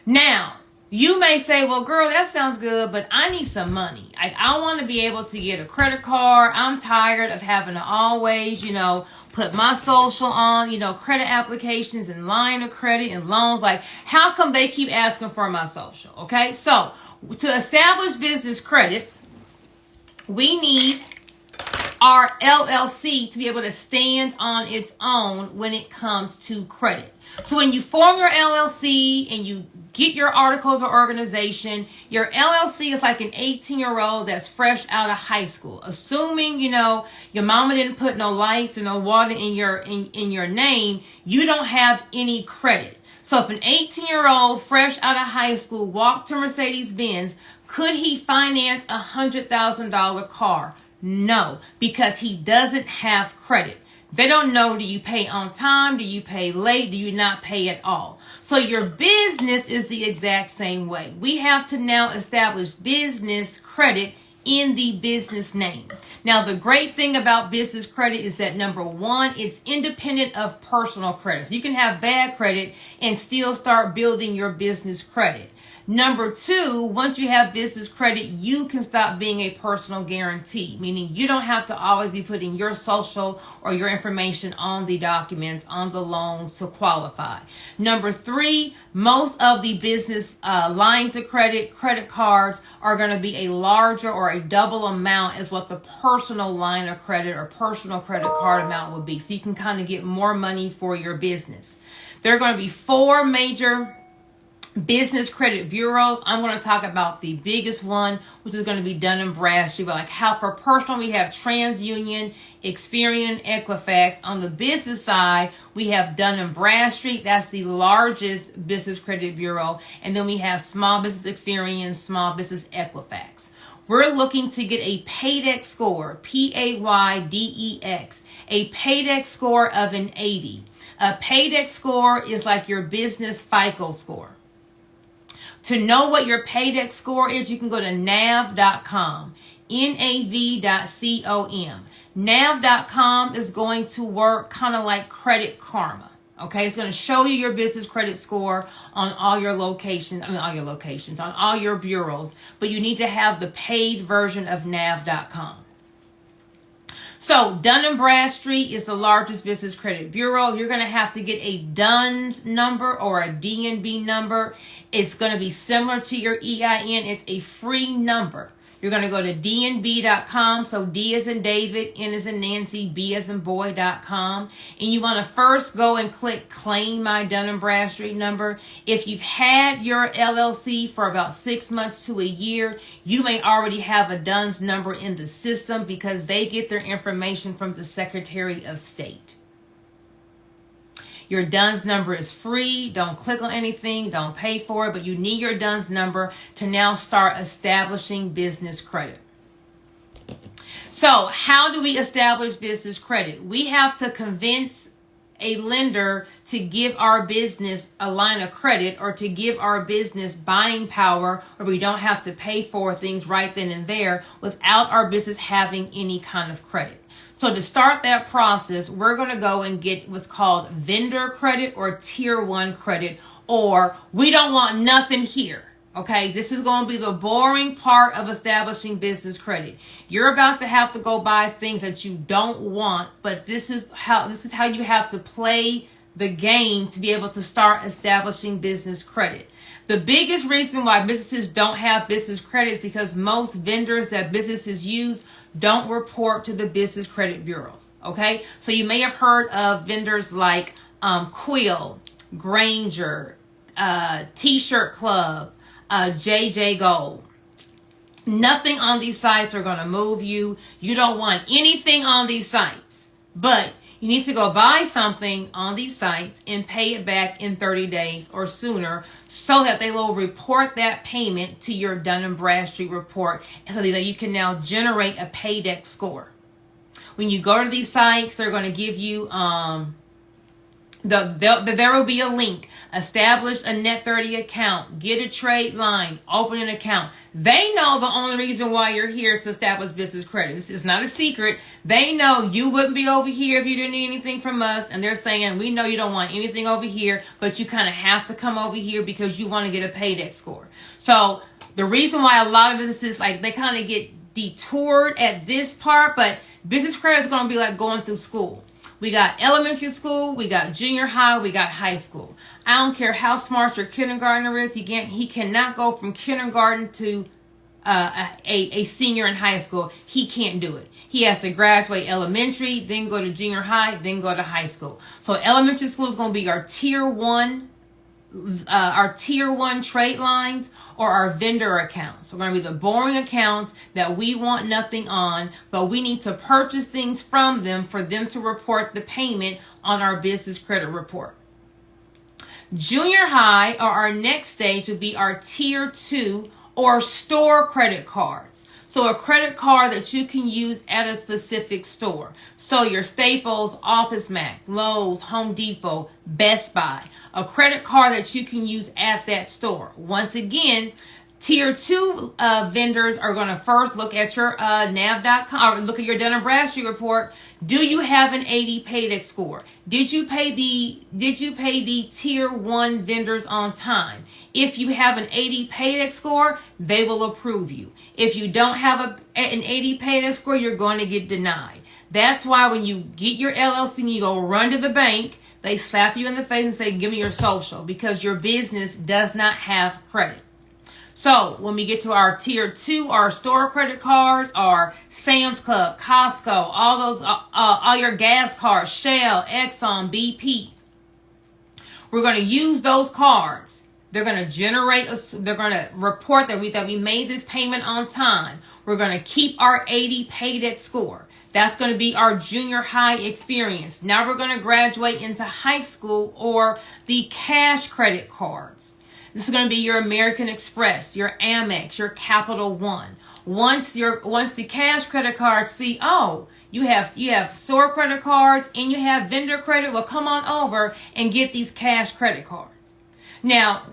Now, you may say, well, girl, that sounds good, but I need some money. I want to be able to get a credit card. I'm tired of having to always, put my social on, credit applications and line of credit and loans. Like, how come they keep asking for my social? Okay, so to establish business credit, we need our LLC to be able to stand on its own when it comes to credit. So when you form your LLC and you get your articles of organization, your LLC is like an 18-year-old that's fresh out of high school. Assuming, your mama didn't put no lights or no water in your name, you don't have any credit. So if an 18-year-old fresh out of high school walked to Mercedes-Benz, could he finance a $100,000 car? No, because he doesn't have credit. They don't know, do you pay on time? Do you pay late? Do you not pay at all? So your business is the exact same way. We have to now establish business credit in the business name. Now, the great thing about business credit is that number one, it's independent of personal credit. So you can have bad credit and still start building your business credit. Number two, once you have business credit, you can stop being a personal guarantee, meaning you don't have to always be putting your social or your information on the documents, on the loans to qualify. Number three, most of the business lines of credit cards are going to be a larger or a double amount as what the personal line of credit or personal credit card amount would be. So you can kind of get more money for your business. There are going to be 4 major business credit bureaus. I'm going to talk about the biggest one, which is going to be Dun & Bradstreet. But like how for personal, we have TransUnion, Experian, and Equifax. On the business side, we have Dun & Bradstreet. That's the largest business credit bureau. And then we have Small Business Experian, Small Business Equifax. We're looking to get a Paydex score, Paydex, a Paydex score of an 80. A Paydex score is like your business FICO score. To know what your Paydex score is, you can go to nav.com, nav.com. Nav.com is going to work kind of like Credit Karma. Okay, it's going to show you your business credit score on all your locations, on all your bureaus, but you need to have the paid version of nav.com. So Dun & Bradstreet is the largest business credit bureau. You're going to have to get a DUNS number or a DNB number. It's going to be similar to your EIN. It's a free number. You're going to go to dnb.com. So D as in David, N as in Nancy, B as in boy.com. And you want to first go and click claim my Dun & Bradstreet number. If you've had your LLC for about 6 months to a year, you may already have a DUNS number in the system because they get their information from the Secretary of State. Your DUNS number is free. Don't click on anything. Don't pay for it. But you need your DUNS number to now start establishing business credit. So how do we establish business credit? We have to convince a lender to give our business a line of credit or to give our business buying power, or we don't have to pay for things right then and there without our business having any kind of credit. So to start that process, we're going to go and get what's called vendor credit or tier 1 credit, or we don't want nothing here. Okay, this is going to be the boring part of establishing business credit. You're about to have to go buy things that you don't want, but this is how you have to play the game to be able to start establishing business credit. The biggest reason why businesses don't have business credit is because most vendors that businesses use don't report to the business credit bureaus. Okay, so you may have heard of vendors like Quill, Granger, T-Shirt Club, JJ Gold. Nothing on these sites are going to move you. You don't want anything on these sites, but you need to go buy something on these sites and pay it back in 30 days or sooner so that they will report that payment to your Dun & Bradstreet report so that you can now generate a Paydex score. When you go to these sites, they're going to give you there will be a link. Establish a Net30 account. Get a trade line. Open an account. They know the only reason why you're here is to establish business credit. This is not a secret. They know you wouldn't be over here if you didn't need anything from us. And they're saying, we know you don't want anything over here, but you kind of have to come over here because you want to get a Paydex score. So the reason why a lot of businesses, they kind of get detoured at this part, but business credit is going to be like going through school. We got elementary school, we got junior high, we got high school. I don't care how smart your kindergartner is. He cannot go from kindergarten to a senior in high school. He can't do it. He has to graduate elementary, then go to junior high, then go to high school. So elementary school is going to be our tier 1 trade lines or our vendor accounts. So we're going to be the boring accounts that we want nothing on, but we need to purchase things from them for them to report the payment on our business credit report. Junior high, or our next stage, would be our tier 2 or store credit cards. So a credit card that you can use at a specific store. So your Staples, OfficeMax, Lowe's, Home Depot, Best Buy. A credit card that you can use at that store. Once again, Tier 2 vendors are going to first look at your nav.com or look at your Dun & Bradstreet report. Do you have an 80 paydex score? Did you pay the Tier 1 vendors on time? If you have an 80 paydex score, they will approve you. If you don't have an 80 paydex score, you're going to get denied. That's why when you get your LLC and you go run to the bank, they slap you in the face and say, give me your social, because your business does not have credit. So when we get to our Tier 2, our store credit cards, our Sam's Club, Costco, all your gas cards, Shell, Exxon, BP, we're going to use those cards. They're going to they're going to report that we made this payment on time. We're going to keep our 80 paydex score. That's going to be our junior high experience. Now we're going to graduate into high school or the cash credit cards. This is going to be your American Express, your Amex, your Capital One. Once the cash credit cards see, oh, you have store credit cards and you have vendor credit, well, come on over and get these cash credit cards. Now,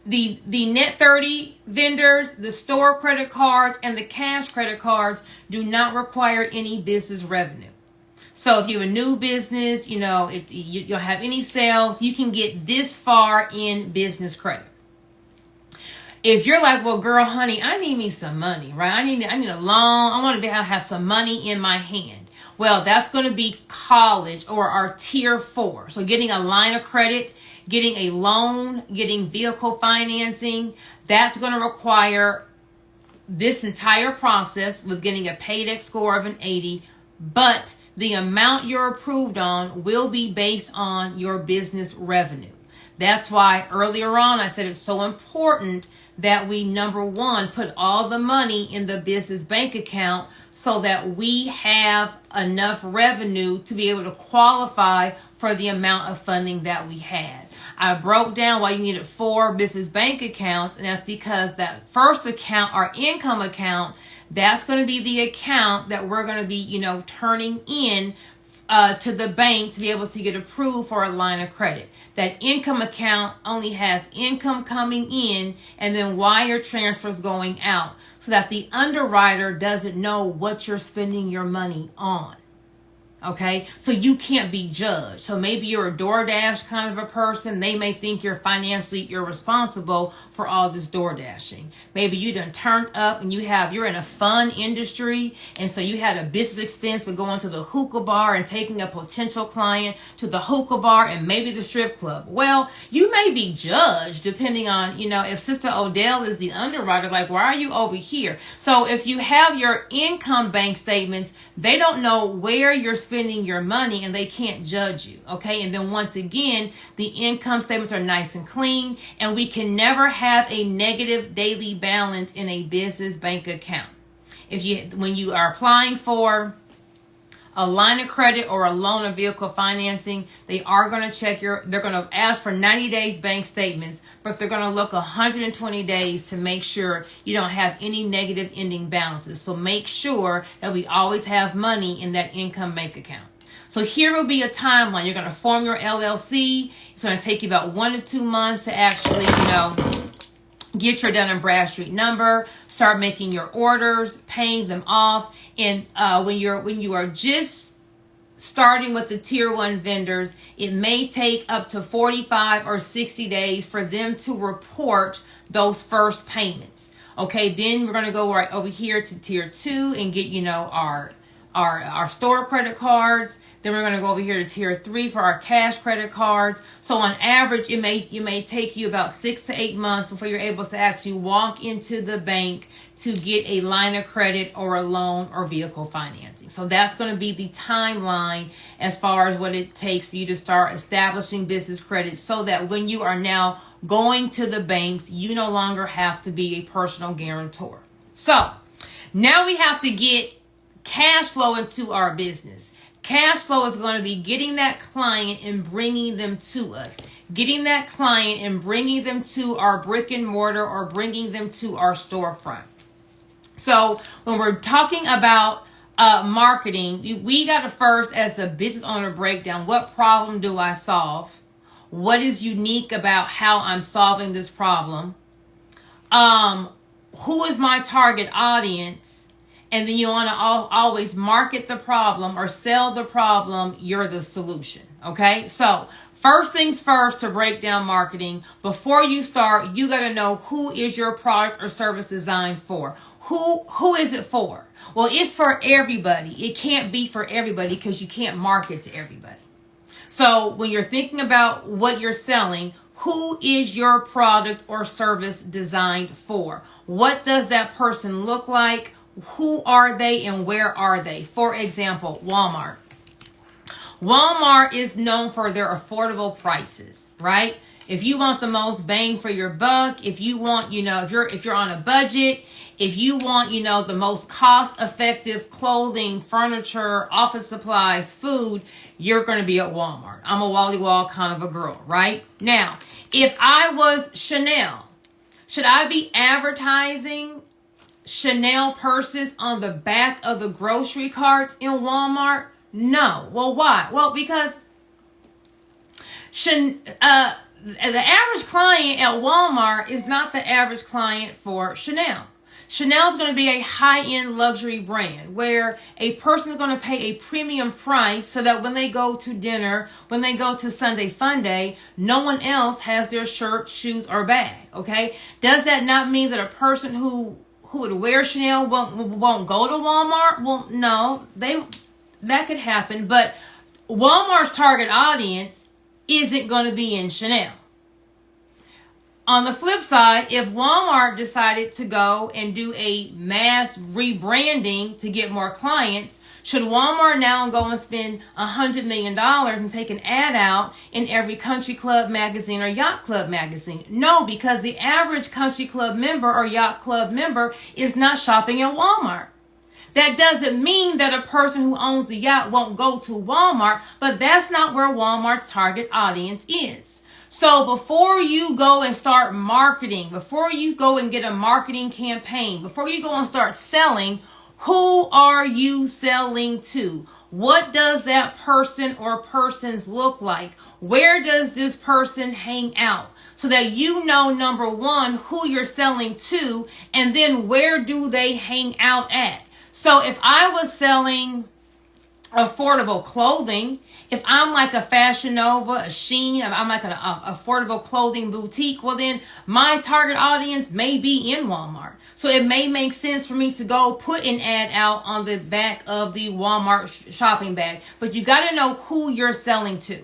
the Net 30 vendors, the store credit cards, and the cash credit cards do not require any business revenue. So if you have a new business, you don't have any sales, you can get this far in business credit. If you're like, well, girl, honey, I need me some money, right? I need a loan. I want to have some money in my hand. Well, that's going to be college or our Tier 4. So getting a line of credit, getting a loan, getting vehicle financing, that's going to require this entire process with getting a paydex score of an 80. But the amount you're approved on will be based on your business revenue. That's why earlier on I said it's so important that we, number one, put all the money in the business bank account so that we have enough revenue to be able to qualify for the amount of funding that we had. I broke down why you needed 4 business bank accounts, and that's because that first account, our income account, that's going to be the account that we're going to be, turning in to the bank to be able to get approved for a line of credit. That income account only has income coming in and then wire transfers going out so that the underwriter doesn't know what you're spending your money on. Okay, so you can't be judged. So maybe you're a DoorDash kind of a person. They may think you're financially irresponsible for all this DoorDashing. Maybe you done turned up and you're in a fun industry, and so you had a business expense of going to the hookah bar and taking a potential client to the hookah bar and maybe the strip club. Well, you may be judged depending on, if Sister Odell is the underwriter, like, why are you over here? So if you have your income bank statements, they don't know where you're spending your money and they can't judge you. Okay. And then once again, the income statements are nice and clean, and we can never have a negative daily balance in a business bank account. When you are applying for a line of credit or a loan or vehicle financing, they are going to they're going to ask for 90 days bank statements, but they're going to look 120 days to make sure you don't have any negative ending balances. So make sure that we always have money in that income bank account. So here will be a timeline. You're going to form your LLC. It's going to take you about 1 to 2 months to actually, get your Dun & Bradstreet number, start making your orders, paying them off. And when you are just starting with the Tier 1 vendors, it may take up to 45 or 60 days for them to report those first payments. Okay, then we're going to go right over here to Tier 2 and get, our store credit cards. Then we're going to go over here to Tier 3 for our cash credit cards. So on average, it may take you about 6 to 8 months before you're able to actually walk into the bank to get a line of credit or a loan or vehicle financing. So that's going to be the timeline as far as what it takes for you to start establishing business credit, so that when you are now going to the banks, you no longer have to be a personal guarantor. So now we have to get cash flow into our business. Cash flow is going to be getting that client and bringing them to us. Getting that client and bringing them to our brick and mortar or bringing them to our storefront. So when we're talking about marketing, we got to first, as the business owner, break down what problem do I solve? What is unique about how I'm solving this problem? Who is my target audience? And then you want to always market the problem or sell the problem. You're the solution. Okay. So first things first, to break down marketing, before you start, you got to know who is your product or service designed for. Who is it for? Well, it's for everybody. It can't be for everybody because you can't market to everybody. So when you're thinking about what you're selling, who is your product or service designed for? What does that person look like? Who are they and where are they? For example, Walmart. Walmart is known for their affordable prices, right? If you want the most bang for your buck, if you want, if you're on a budget, if you want, the most cost-effective clothing, furniture, office supplies, food, you're going to be at Walmart. I'm a Wally Wall kind of a girl, right? Now, if I was Chanel, should I be advertising Chanel purses on the back of the grocery carts in Walmart? No. Well, why? Well, because the average client at Walmart is not the average client for Chanel. Chanel's going to be a high-end luxury brand where a person is going to pay a premium price so that when they go to dinner, when they go to Sunday Fun Day, no one else has their shirt, shoes, or bag, okay? Does that not mean that a person who would wear Chanel won't go to Walmart? Well, no, that could happen, but Walmart's target audience isn't going to be in Chanel. On the flip side, if Walmart decided to go and do a mass rebranding to get more clients, should Walmart now go and spend $100 million and take an ad out in every country club magazine or yacht club magazine? No, because the average country club member or yacht club member is not shopping at Walmart. That doesn't mean that a person who owns a yacht won't go to Walmart, but that's not where Walmart's target audience is. So before you go and start marketing, before you go and get a marketing campaign, before you go and start selling, who are you selling to? What does that person or persons look like? Where does this person hang out? So that you know, number one, who you're selling to, and then where do they hang out at? So if I was selling affordable clothing, if I'm like a Fashion Nova, a Shein, if I'm like an affordable clothing boutique, well then my target audience may be in Walmart. So it may make sense for me to go put an ad out on the back of the Walmart shopping bag. But you got to know who you're selling to.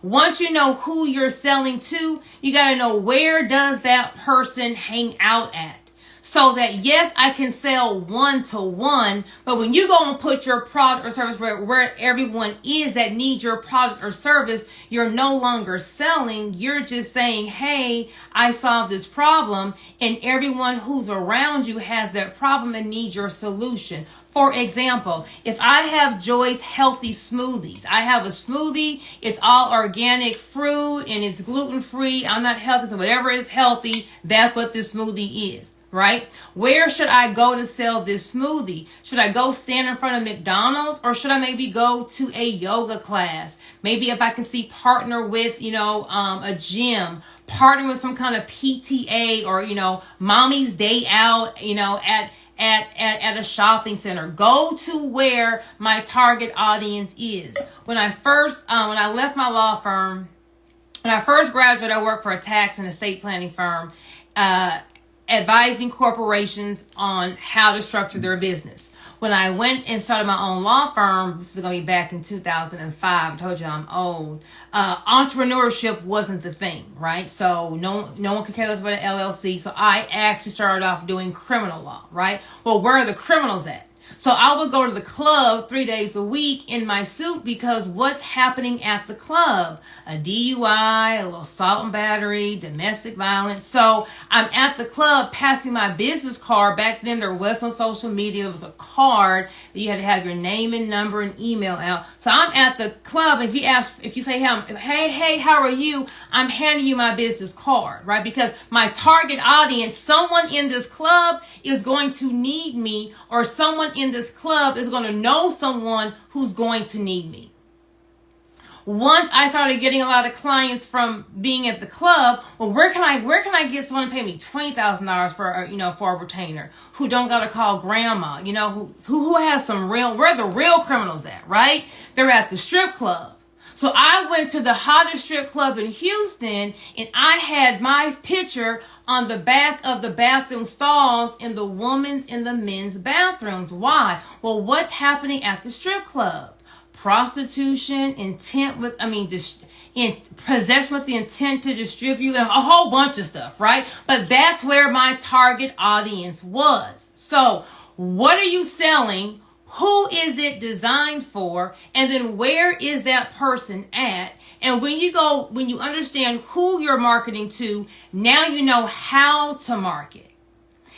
Once you know who you're selling to, you got to know where does that person hang out at. So that, yes, I can sell one-to-one, but when you go and put your product or service where everyone is that needs your product or service, you're no longer selling. You're just saying, hey, I solved this problem, and everyone who's around you has that problem and needs your solution. For example, if I have Joy's Healthy Smoothies, I have a smoothie, it's all organic fruit, and it's gluten-free. I'm not healthy, so whatever is healthy, that's what this smoothie is. Right? Where should I go to sell this smoothie? Should I go stand in front of McDonald's, or should I maybe go to a yoga class? Maybe if I can partner with, a gym, partner with some kind of PTA or, mommy's day out, at a shopping center. Go to where my target audience is. When I left my law firm, when I first graduated, I worked for a tax and estate planning firm, advising corporations on how to structure their business. When I went and started my own law firm, this is going to be back in 2005. I told you I'm old. Entrepreneurship wasn't the thing, right? So no one could care less about an LLC. So I actually started off doing criminal law, right? Well, where are the criminals at? So I would go to the club 3 days a week in my suit because what's happening at the club? A DUI, a little assault and battery, domestic violence. So I'm at the club passing my business card. Back then there was no social media. It was a card that you had to have your name and number and email out. So I'm at the club, and if you say, hey, how are you? I'm handing you my business card, right? Because my target audience, someone in this club is going to need me, or someone in this club is going to know someone who's going to need me. Once I started getting a lot of clients from being at the club, well, where can I get someone to pay me $20,000 for a retainer who don't gotta call grandma, who has where are the real criminals at, right? They're at the strip club. So I went to the hottest strip club in Houston, and I had my picture on the back of the bathroom stalls in the women's and the men's bathrooms. Why? Well, what's happening at the strip club? Prostitution, possession with the intent to distribute, a whole bunch of stuff, right? But that's where my target audience was. So what are you selling? Who is it designed for? And then where is that person at? And when you understand who you're marketing to, now you know how to market.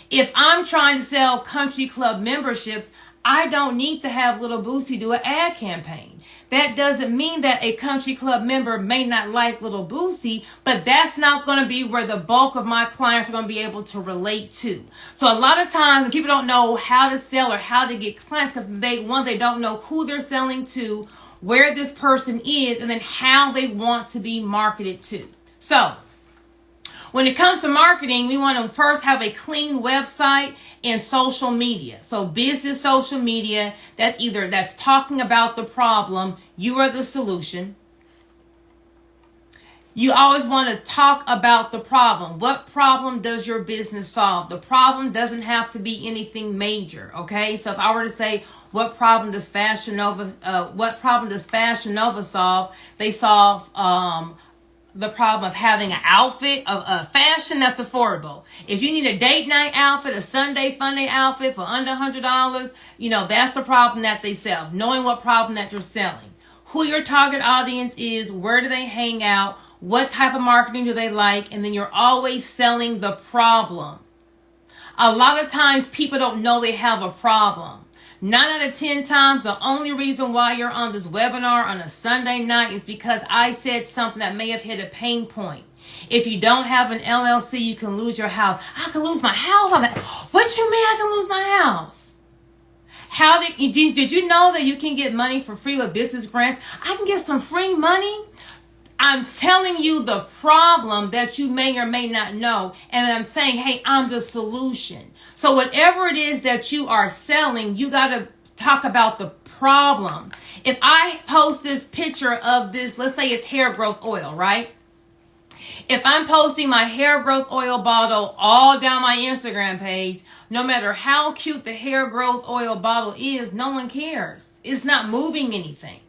If I'm trying to sell country club memberships, I don't need to have Little Boosie do an ad campaign. That doesn't mean that a country club member may not like Little Boosie, but that's not going to be where the bulk of my clients are going to be able to relate to. So a lot of times people don't know how to sell or how to get clients because they don't know who they're selling to, where this person is, and then how they want to be marketed to. So when it comes to marketing, we want to first have a clean website and social media. So business social media, that's talking about the problem. You are the solution. You always want to talk about the problem. What problem does your business solve? The problem doesn't have to be anything major, okay? So if I were to say, what problem does Fashion Nova solve? They solve the problem of having an outfit of a fashion that's affordable. If you need a date night outfit, a Sunday fun day outfit for under $100, that's the problem that they sell. Knowing what problem that you're selling, who your target audience is, where do they hang out, what type of marketing do they like, and then you're always selling the problem. A lot of times people don't know they have a problem. 9 out of 10 times, the only reason why you're on this webinar on a Sunday night is because I said something that may have hit a pain point. If you don't have an LLC, you can lose your house. I can lose my house. I'm like, what you mean I can lose my house? Did you know that you can get money for free with business grants? I can get some free money. I'm telling you the problem that you may or may not know. And I'm saying, hey, I'm the solution. So whatever it is that you are selling, you got to talk about the problem. If I post this picture of this, let's say it's hair growth oil, right? If I'm posting my hair growth oil bottle all down my Instagram page, no matter how cute the hair growth oil bottle is, no one cares. It's not moving anything.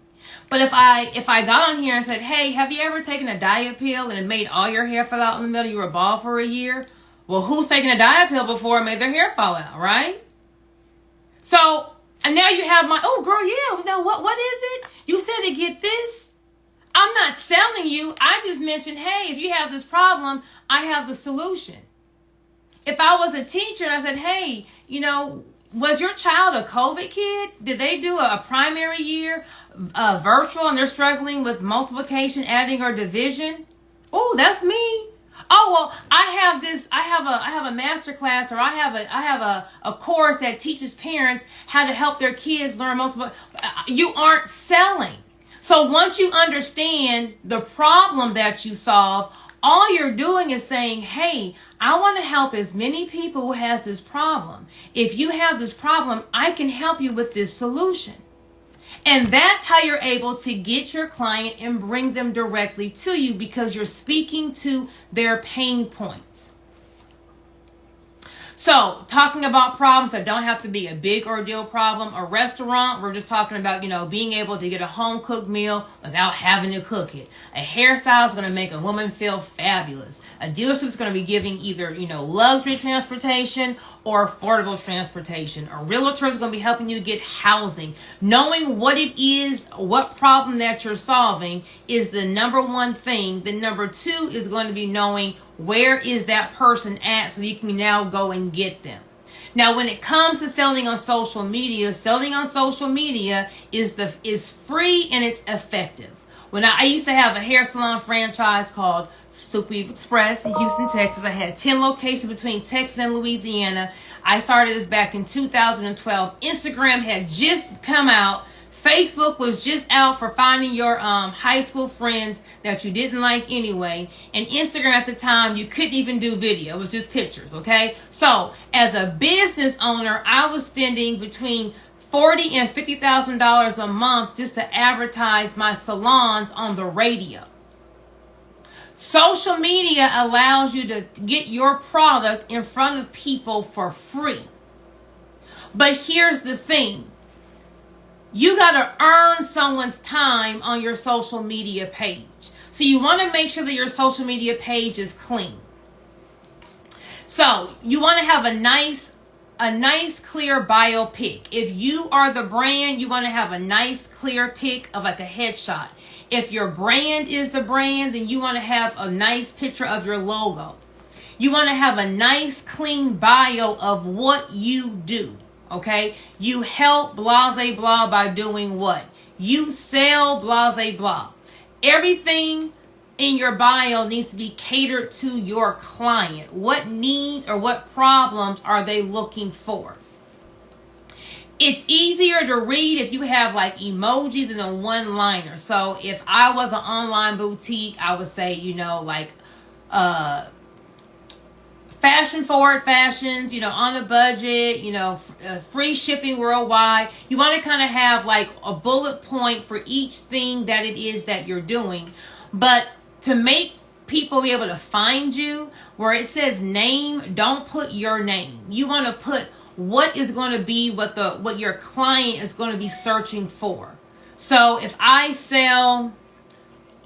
But if I got on here and said, hey, have you ever taken a diet pill and it made all your hair fall out in the middle? You were bald for a year. Well, who's taken a diet pill before and made their hair fall out, right? So, and now you have oh, girl, yeah. Now, what is it? You said to get this. I'm not selling you. I just mentioned, hey, if you have this problem, I have the solution. If I was a teacher and I said, hey, was your child a COVID kid? Did they do a primary year virtual and they're struggling with multiplication, adding, or division? Oh, that's me. Oh, well, I have a master class, or I have a course that teaches parents how to help their kids learn multiple. You aren't selling. So once you understand the problem that you solve, all you're doing is saying, hey, I want to help as many people who has this problem. If you have this problem, I can help you with this solution. And that's how you're able to get your client and bring them directly to you, because you're speaking to their pain points. So, talking about problems that don't have to be a big ordeal problem. A restaurant, we're just talking about, being able to get a home-cooked meal without having to cook it. A hairstyle is going to make a woman feel fabulous. A dealership is going to be giving either, luxury transportation or affordable transportation. A realtor is going to be helping you get housing. Knowing what it is, what problem that you're solving is the number one thing. The number two is going to be knowing where is that person at so you can now go and get them. Now, when it comes to selling on social media is free and it's effective. When I used to have a hair salon franchise called Super Weave Express in Houston, Texas. I had 10 locations between Texas and Louisiana. I started this back in 2012. Instagram had just come out. Facebook was just out for finding your high school friends that you didn't like anyway. And Instagram at the time, you couldn't even do video. It was just pictures, okay? So as a business owner, I was spending between $40,000 and $50,000 a month just to advertise my salons on the radio. Social media allows you to get your product in front of people for free. But here's the thing. You got to earn someone's time on your social media page. So you want to make sure that your social media page is clean. So you want to have a nice clear bio pic. If you are the brand, you want to have a nice clear pic of like a headshot. If your brand is the brand, then you want to have a nice picture of your logo. You want to have a nice clean bio of what you do. Okay? You help blah, blah by doing what? You sell blah, blah. Everything in your bio needs to be catered to your client. What needs or what problems are they looking for? It's easier to read if you have like emojis and a one-liner. So if I was an online boutique, I would say, fashion forward fashions, on a budget, free shipping worldwide. You want to kind of have like a bullet point for each thing that it is that you're doing. But to make people be able to find you, where it says name, don't put your name. You want to put what is going to be what your client is going to be searching for. So if I sell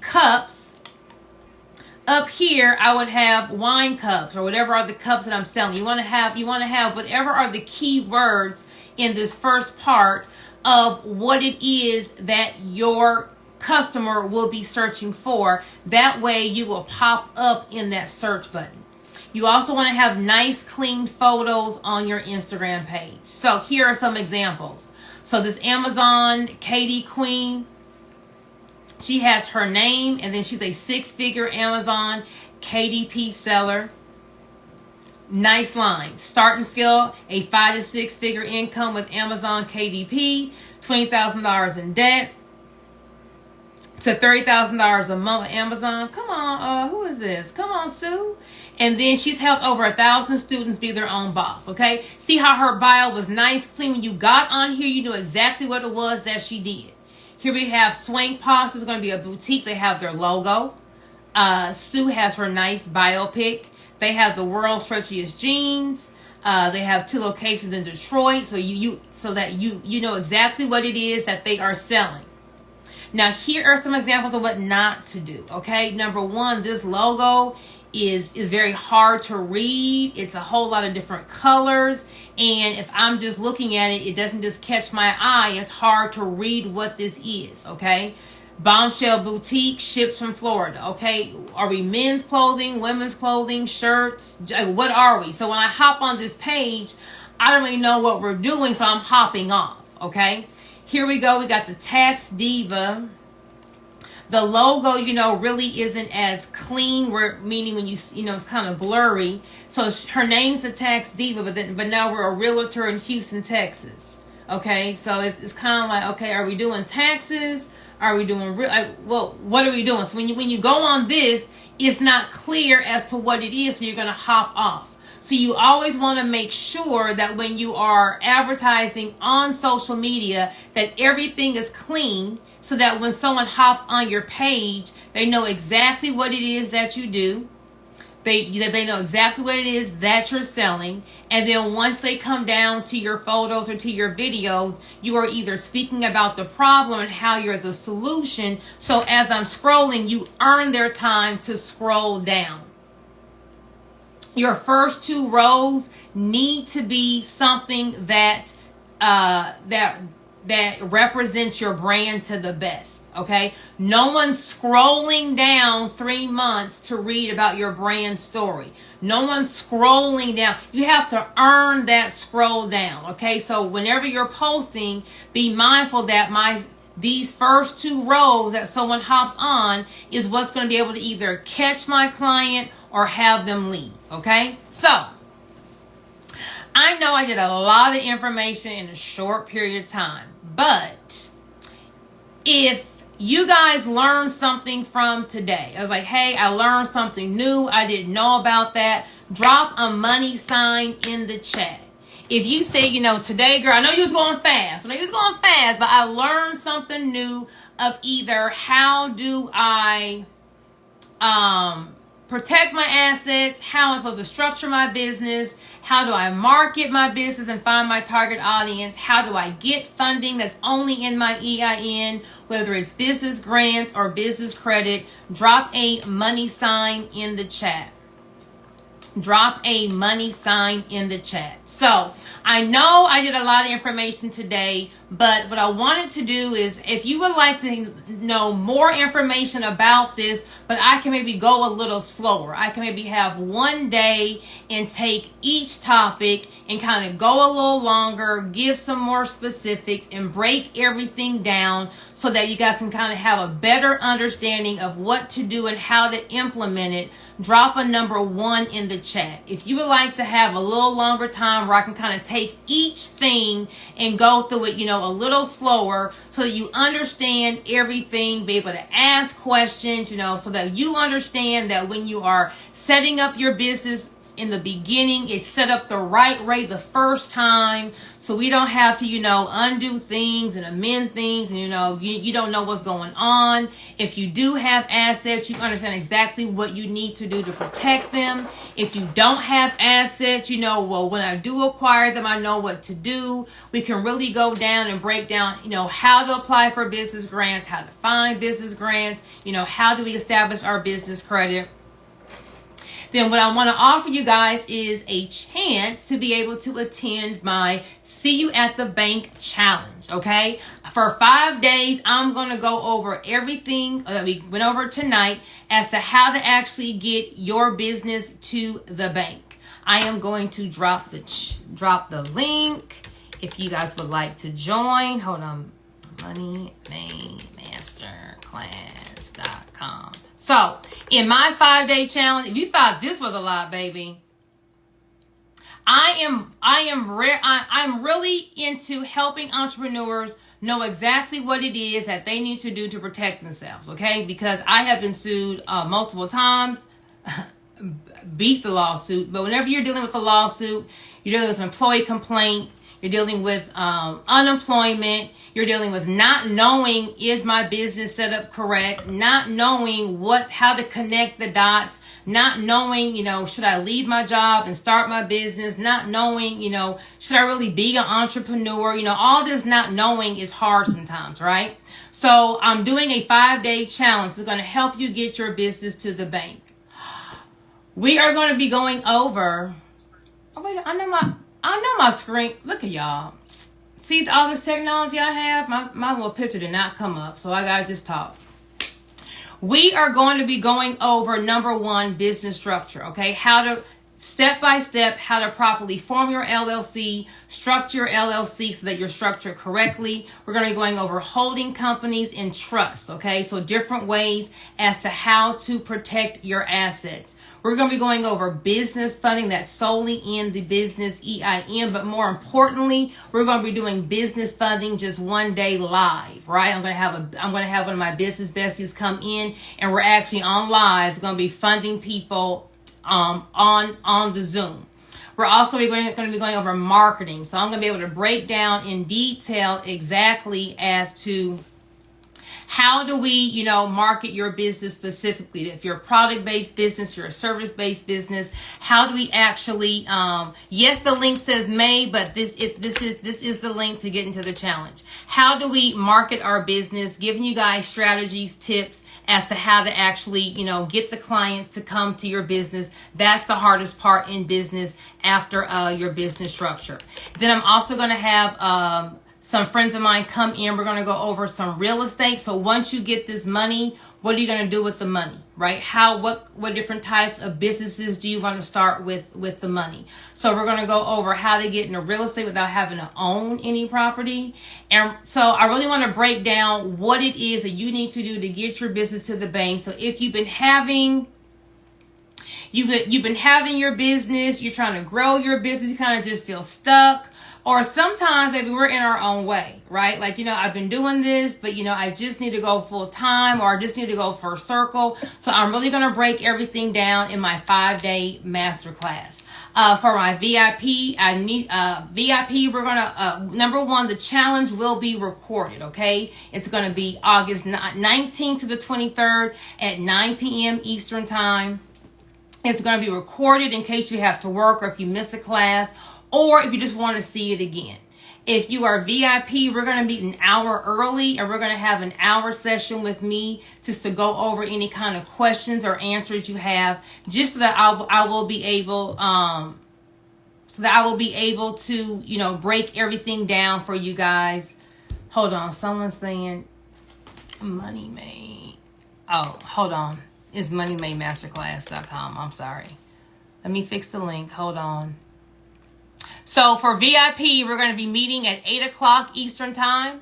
cups, up here, I would have wine cups or whatever are the cups that I'm selling. You want to have whatever are the key words in this first part of what it is that your customer will be searching for. That way you will pop up in that search button. You also want to have nice, clean photos on your Instagram page. So here are some examples. So this Amazon Katie Queen, she has her name, and then she's a 6-figure Amazon KDP seller. Nice line. Starting skill, a 5 to 6 figure income with Amazon KDP, $20,000 in debt to $30,000 a month with Amazon. Come on, who is this? Come on, Sue. And then she's helped over 1,000 students be their own boss, okay? See how her bio was nice, clean. When you got on here, you knew exactly what it was that she did. Here we have Swank Post. It's going to be a boutique. They have their logo. Sue has her nice biopic. They have the world's stretchiest jeans. They have 2 locations in Detroit, so you know exactly what it is that they are selling. Now, here are some examples of what not to do, okay? Number 1, this logo is very hard to read. It's a whole lot of different colors. And if I'm just looking at it, it doesn't just catch my eye. It's hard to read what this is, okay? Bombshell Boutique ships from Florida, okay? Are we men's clothing, women's clothing, shirts? What are we? So when I hop on this page, I don't really know what we're doing, so I'm hopping off, okay? Here we go. We got the Tax Diva. The logo, really isn't as clean, meaning when it's kind of blurry. So her name's the Tax Diva, but now we're a realtor in Houston, Texas. Okay, so it's kind of like, okay, are we doing taxes? Are we doing what are we doing? So when you go on this, it's not clear as to what it is, so you're gonna hop off. So you always want to make sure that when you are advertising on social media, that everything is clean, so that when someone hops on your page, they know exactly what it is that you do. They know exactly what it is that you're selling. And then once they come down to your photos or to your videos, you are either speaking about the problem and how you're the solution. So as I'm scrolling, you earn their time to scroll down. your first 2 rows need to be something that that represents your brand to the best. Okay, no one's scrolling down 3 months to read about your brand story. No one's scrolling down. You have to earn that scroll down. Okay, so whenever you're posting, be mindful that these first 2 rows that someone hops on is what's going to be able to either catch my client or have them leave. Okay, so I know I did a lot of information in a short period of time, but if you guys learned something from today, I was like, hey, I learned something new, I didn't know about that, drop a money sign in the chat. If you say, you know, today, girl, I know you was going fast. but I learned something new of either how do I protect my assets, how I'm supposed to structure my business, how do I market my business and find my target audience, how do I get funding that's only in my EIN, whether it's business grants or business credit, drop a money sign in the chat. Drop a money sign in the chat. So I know I did a lot of information today, but what I wanted to do is, if you would like to know more information about this, but I can maybe go a little slower. I can maybe have one day and take each topic and kind of go a little longer, give some more specifics and break everything down so that you guys can kind of have a better understanding of what to do and how to implement it. Drop a number 1 in the chat. If you would like to have a little longer time where I can kind of take each thing and go through it, you know, a little slower so that you understand everything, be able to ask questions, you know, so that you understand that when you are setting up your business in the beginning, it's set up the right way the first time, so we don't have to, you know, undo things and amend things, and, you know, you don't know what's going on. If you do have assets, you understand exactly what you need to do to protect them. If you don't have assets, you know, well, when I do acquire them, I know what to do. We can really go down and break down, you know, how to apply for business grants, how to find business grants, you know, how do we establish our business credit. Then what I want to offer you guys is a chance to be able to attend my See You at the Bank challenge, okay? For 5 days, I'm going to go over everything that we went over tonight as to how to actually get your business to the bank. I am going to drop the link if you guys would like to join. Hold on. MoneyMasterClass.com. So, in my 5-day challenge, if you thought this was a lot, baby, I'm really into helping entrepreneurs know exactly what it is that they need to do to protect themselves, okay? Because I have been sued multiple times, beat the lawsuit, but whenever you're dealing with a lawsuit, you're dealing with an employee complaint, you're dealing with unemployment. You're dealing with not knowing, is my business set up correct? Not knowing how to connect the dots. Not knowing, you know, should I leave my job and start my business? Not knowing, you know, should I really be an entrepreneur? You know, all this not knowing is hard sometimes, right? So I'm doing a 5-day challenge. It's going to help you get your business to the bank. We are going to be going over. Oh, wait, I know my screen. Look at y'all. See all this technology I have? My little picture did not come up, so I gotta just talk. We are going to be going over number 1, business structure, okay? How to, step by step, how to properly form your LLC, structure your LLC so that you're structured correctly. We're going to be going over holding companies and trusts, okay? So different ways as to how to protect your assets. We're going to be going over business funding that's solely in the business EIN, but more importantly, we're going to be doing business funding just one day live, right? I'm going to have one of my business besties come in, and we're actually on live. It's going to be funding people on the Zoom. We're also going to be going over marketing, so I'm going to be able to break down in detail exactly as to how do we, you know, market your business specifically? If you're a product-based business, you're a service-based business, how do we actually, yes, the link says May, but this is the link to get into the challenge. How do we market our business? Giving you guys strategies, tips as to how to actually, get the clients to come to your business. That's the hardest part in business after your business structure. Then I'm also going to have some friends of mine come in. We're going to go over some real estate. So once you get this money, what are you going to do with the money, right? What different types of businesses do you want to start with the money? So we're going to go over how to get into real estate without having to own any property. And so I really want to break down what it is that you need to do to get your business to the bank. So if you've been having your business, you're trying to grow your business, you kind of just feel stuck. Or sometimes maybe we're in our own way, right? Like, I've been doing this, but, I just need to go full time, or I just need to go first circle. So I'm really going to break everything down in my 5-day masterclass. For my VIP, we're going to, number one, the challenge will be recorded, okay? It's going to be August 19th to the 23rd at 9 p.m. Eastern time. It's going to be recorded in case you have to work or if you miss a class, or if you just want to see it again. If you are VIP, we're going to meet an hour early, and we're going to have an hour session with me just to go over any kind of questions or answers you have, just so that I will be able to, break everything down for you guys. Hold on. Someone's saying Money Made. Oh, hold on. It's moneymademasterclass.com. I'm sorry. Let me fix the link. Hold on. So for VIP, we're going to be meeting at 8 o'clock Eastern time,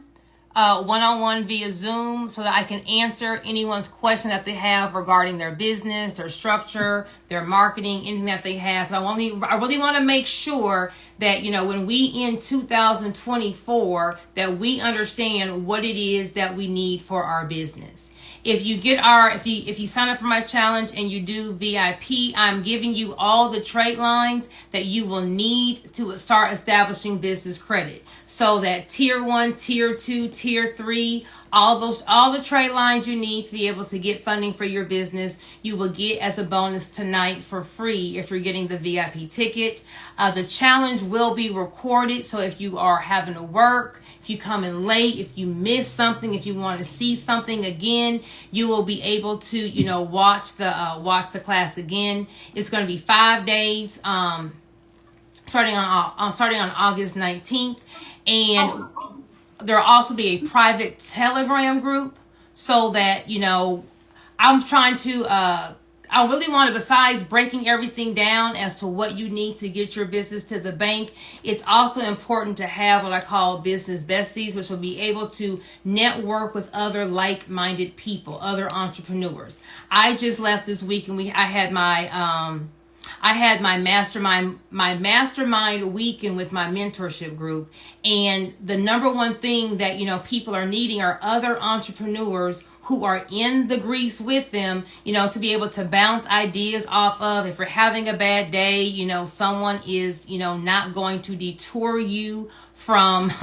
one-on-one via Zoom, so that I can answer anyone's question that they have regarding their business, their structure, their marketing, anything that they have. So I really want to make sure that, when we end 2024, that we understand what it is that we need for our business. If you sign up for my challenge and you do VIP, I'm giving you all the trade lines that you will need to start establishing business credit. So that tier 1, tier 2, tier 3, all the trade lines you need to be able to get funding for your business, you will get as a bonus tonight for free if you're getting the VIP ticket. The challenge will be recorded, so if you are having to work, if you come in late, if you miss something, if you want to see something again, you will be able to, watch the class again. It's going to be 5 days, starting on August 19th, and there will also be a private Telegram group, so that, I'm trying to, I really want to, besides breaking everything down as to what you need to get your business to the bank, it's also important to have what I call business besties, which will be able to network with other like-minded people, other entrepreneurs. I just left this week, and I had my mastermind weekend with my mentorship group. And the number one thing that, people are needing are other entrepreneurs who are in the grease with them, to be able to bounce ideas off of. If you're having a bad day, someone is, not going to detour you from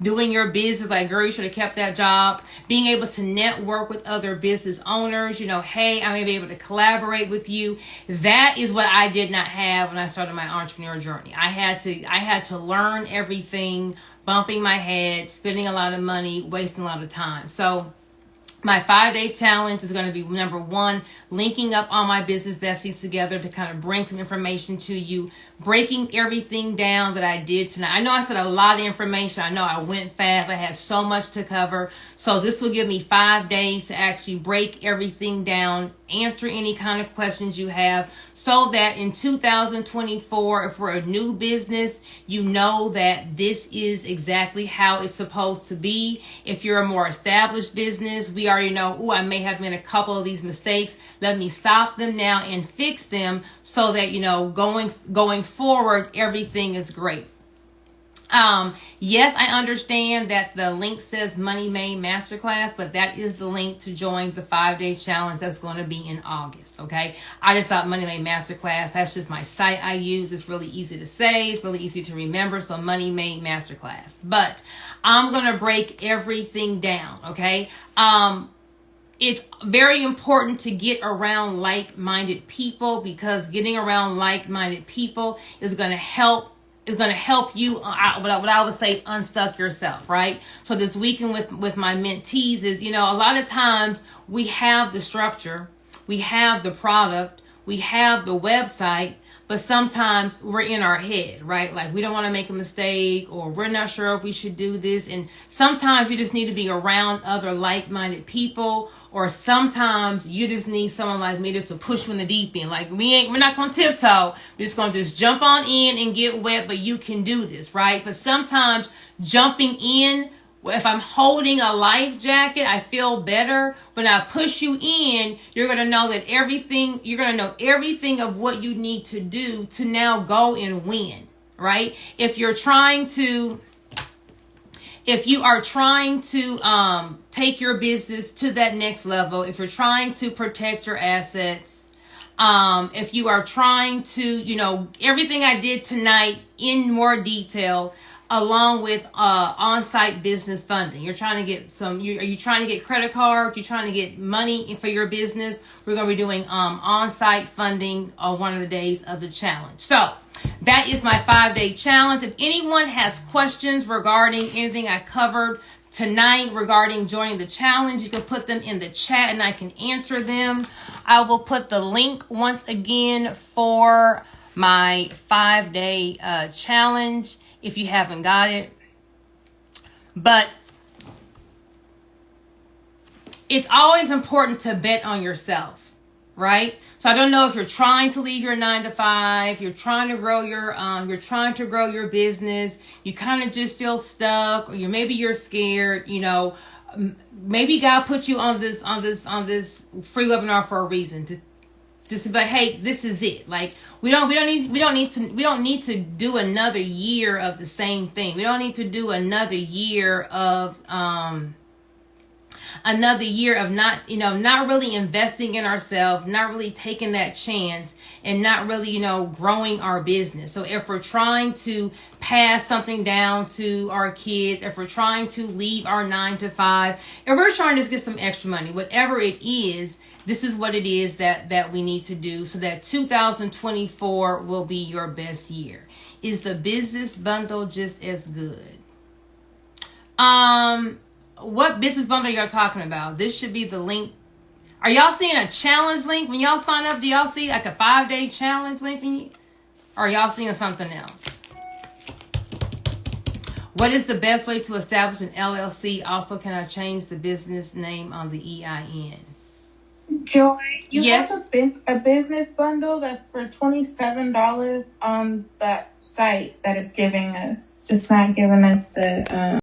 doing your business. Like, girl, you should have kept that job. Being able to network with other business owners, hey, I may be able to collaborate with you. That is what I did not have when I started my entrepreneur journey. I had to learn everything, bumping my head, spending a lot of money, wasting a lot of time. So my 5-day challenge is going to be, number one, linking up all my business besties together to kind of bring some information to you, breaking everything down that I did tonight. I know I said a lot of information. I know I went fast. I had so much to cover. So this will give me 5 days to actually break everything down, answer any kind of questions you have, so that in 2024, if we're a new business, you know that this is exactly how it's supposed to be. If you're a more established business, we already know, I may have made a couple of these mistakes. Let me stop them now and fix them, so that, going forward, everything is great. Yes, I understand that the link says Money Made Masterclass, but that is the link to join the 5-day challenge that's going to be in August. Okay. I just thought Money Made Masterclass, that's just my site I use. It's really easy to say. It's really easy to remember. So Money Made Masterclass, but I'm going to break everything down. Okay. It's very important to get around like-minded people, because getting around like-minded people is going to help is going to help you, what I would say, unstuck yourself, right? So this weekend with my mentees is, a lot of times we have the structure, we have the product, we have the website, but sometimes we're in our head, right? Like we don't want to make a mistake, or we're not sure if we should do this. And sometimes you just need to be around other like-minded people, or sometimes you just need someone like me just to push you in the deep end. Like we're not going to tiptoe. We're just going to just jump on in and get wet, but you can do this, right? But sometimes jumping in, if I'm holding a life jacket, I feel better. When I push you in, you're going to know everything of what you need to do to now go and win, right? If you are trying to take your business to that next level, if you're trying to protect your assets, if you are trying to, everything I did tonight in more detail, along with on-site business funding. You're trying to get are you trying to get credit cards? You're trying to get money for your business? We're going to be doing on-site funding on one of the days of the challenge. So that is my 5-day challenge. If anyone has questions regarding anything I covered tonight regarding joining the challenge, you can put them in the chat and I can answer them. I will put the link once again for my 5-day challenge if you haven't got it. But it's always important to bet on yourself, right? So I don't know if you're trying to leave your 9-to-5, you're trying to grow your business, you kind of just feel stuck, or maybe you're scared, maybe God put you on this free webinar for a reason, to just be like, hey, this is it. Like we don't need to do another year of the same thing. We don't need to do another year of not really investing in ourselves, not really taking that chance, and not really, growing our business. So if we're trying to pass something down to our kids, if we're trying to leave our 9-to-5, if we're trying to just get some extra money, whatever it is, this is what it is that we need to do so that 2024 will be your best year. Is the business bundle just as good? What business bundle y'all talking about? This should be the link. Are y'all seeing a challenge link? When y'all sign up, do y'all see like a 5-day challenge link? Or are y'all seeing something else? What is the best way to establish an LLC? Also, can I change the business name on the EIN? Joy, you have a business bundle that's for $27 on that site that is giving us. It's not giving us the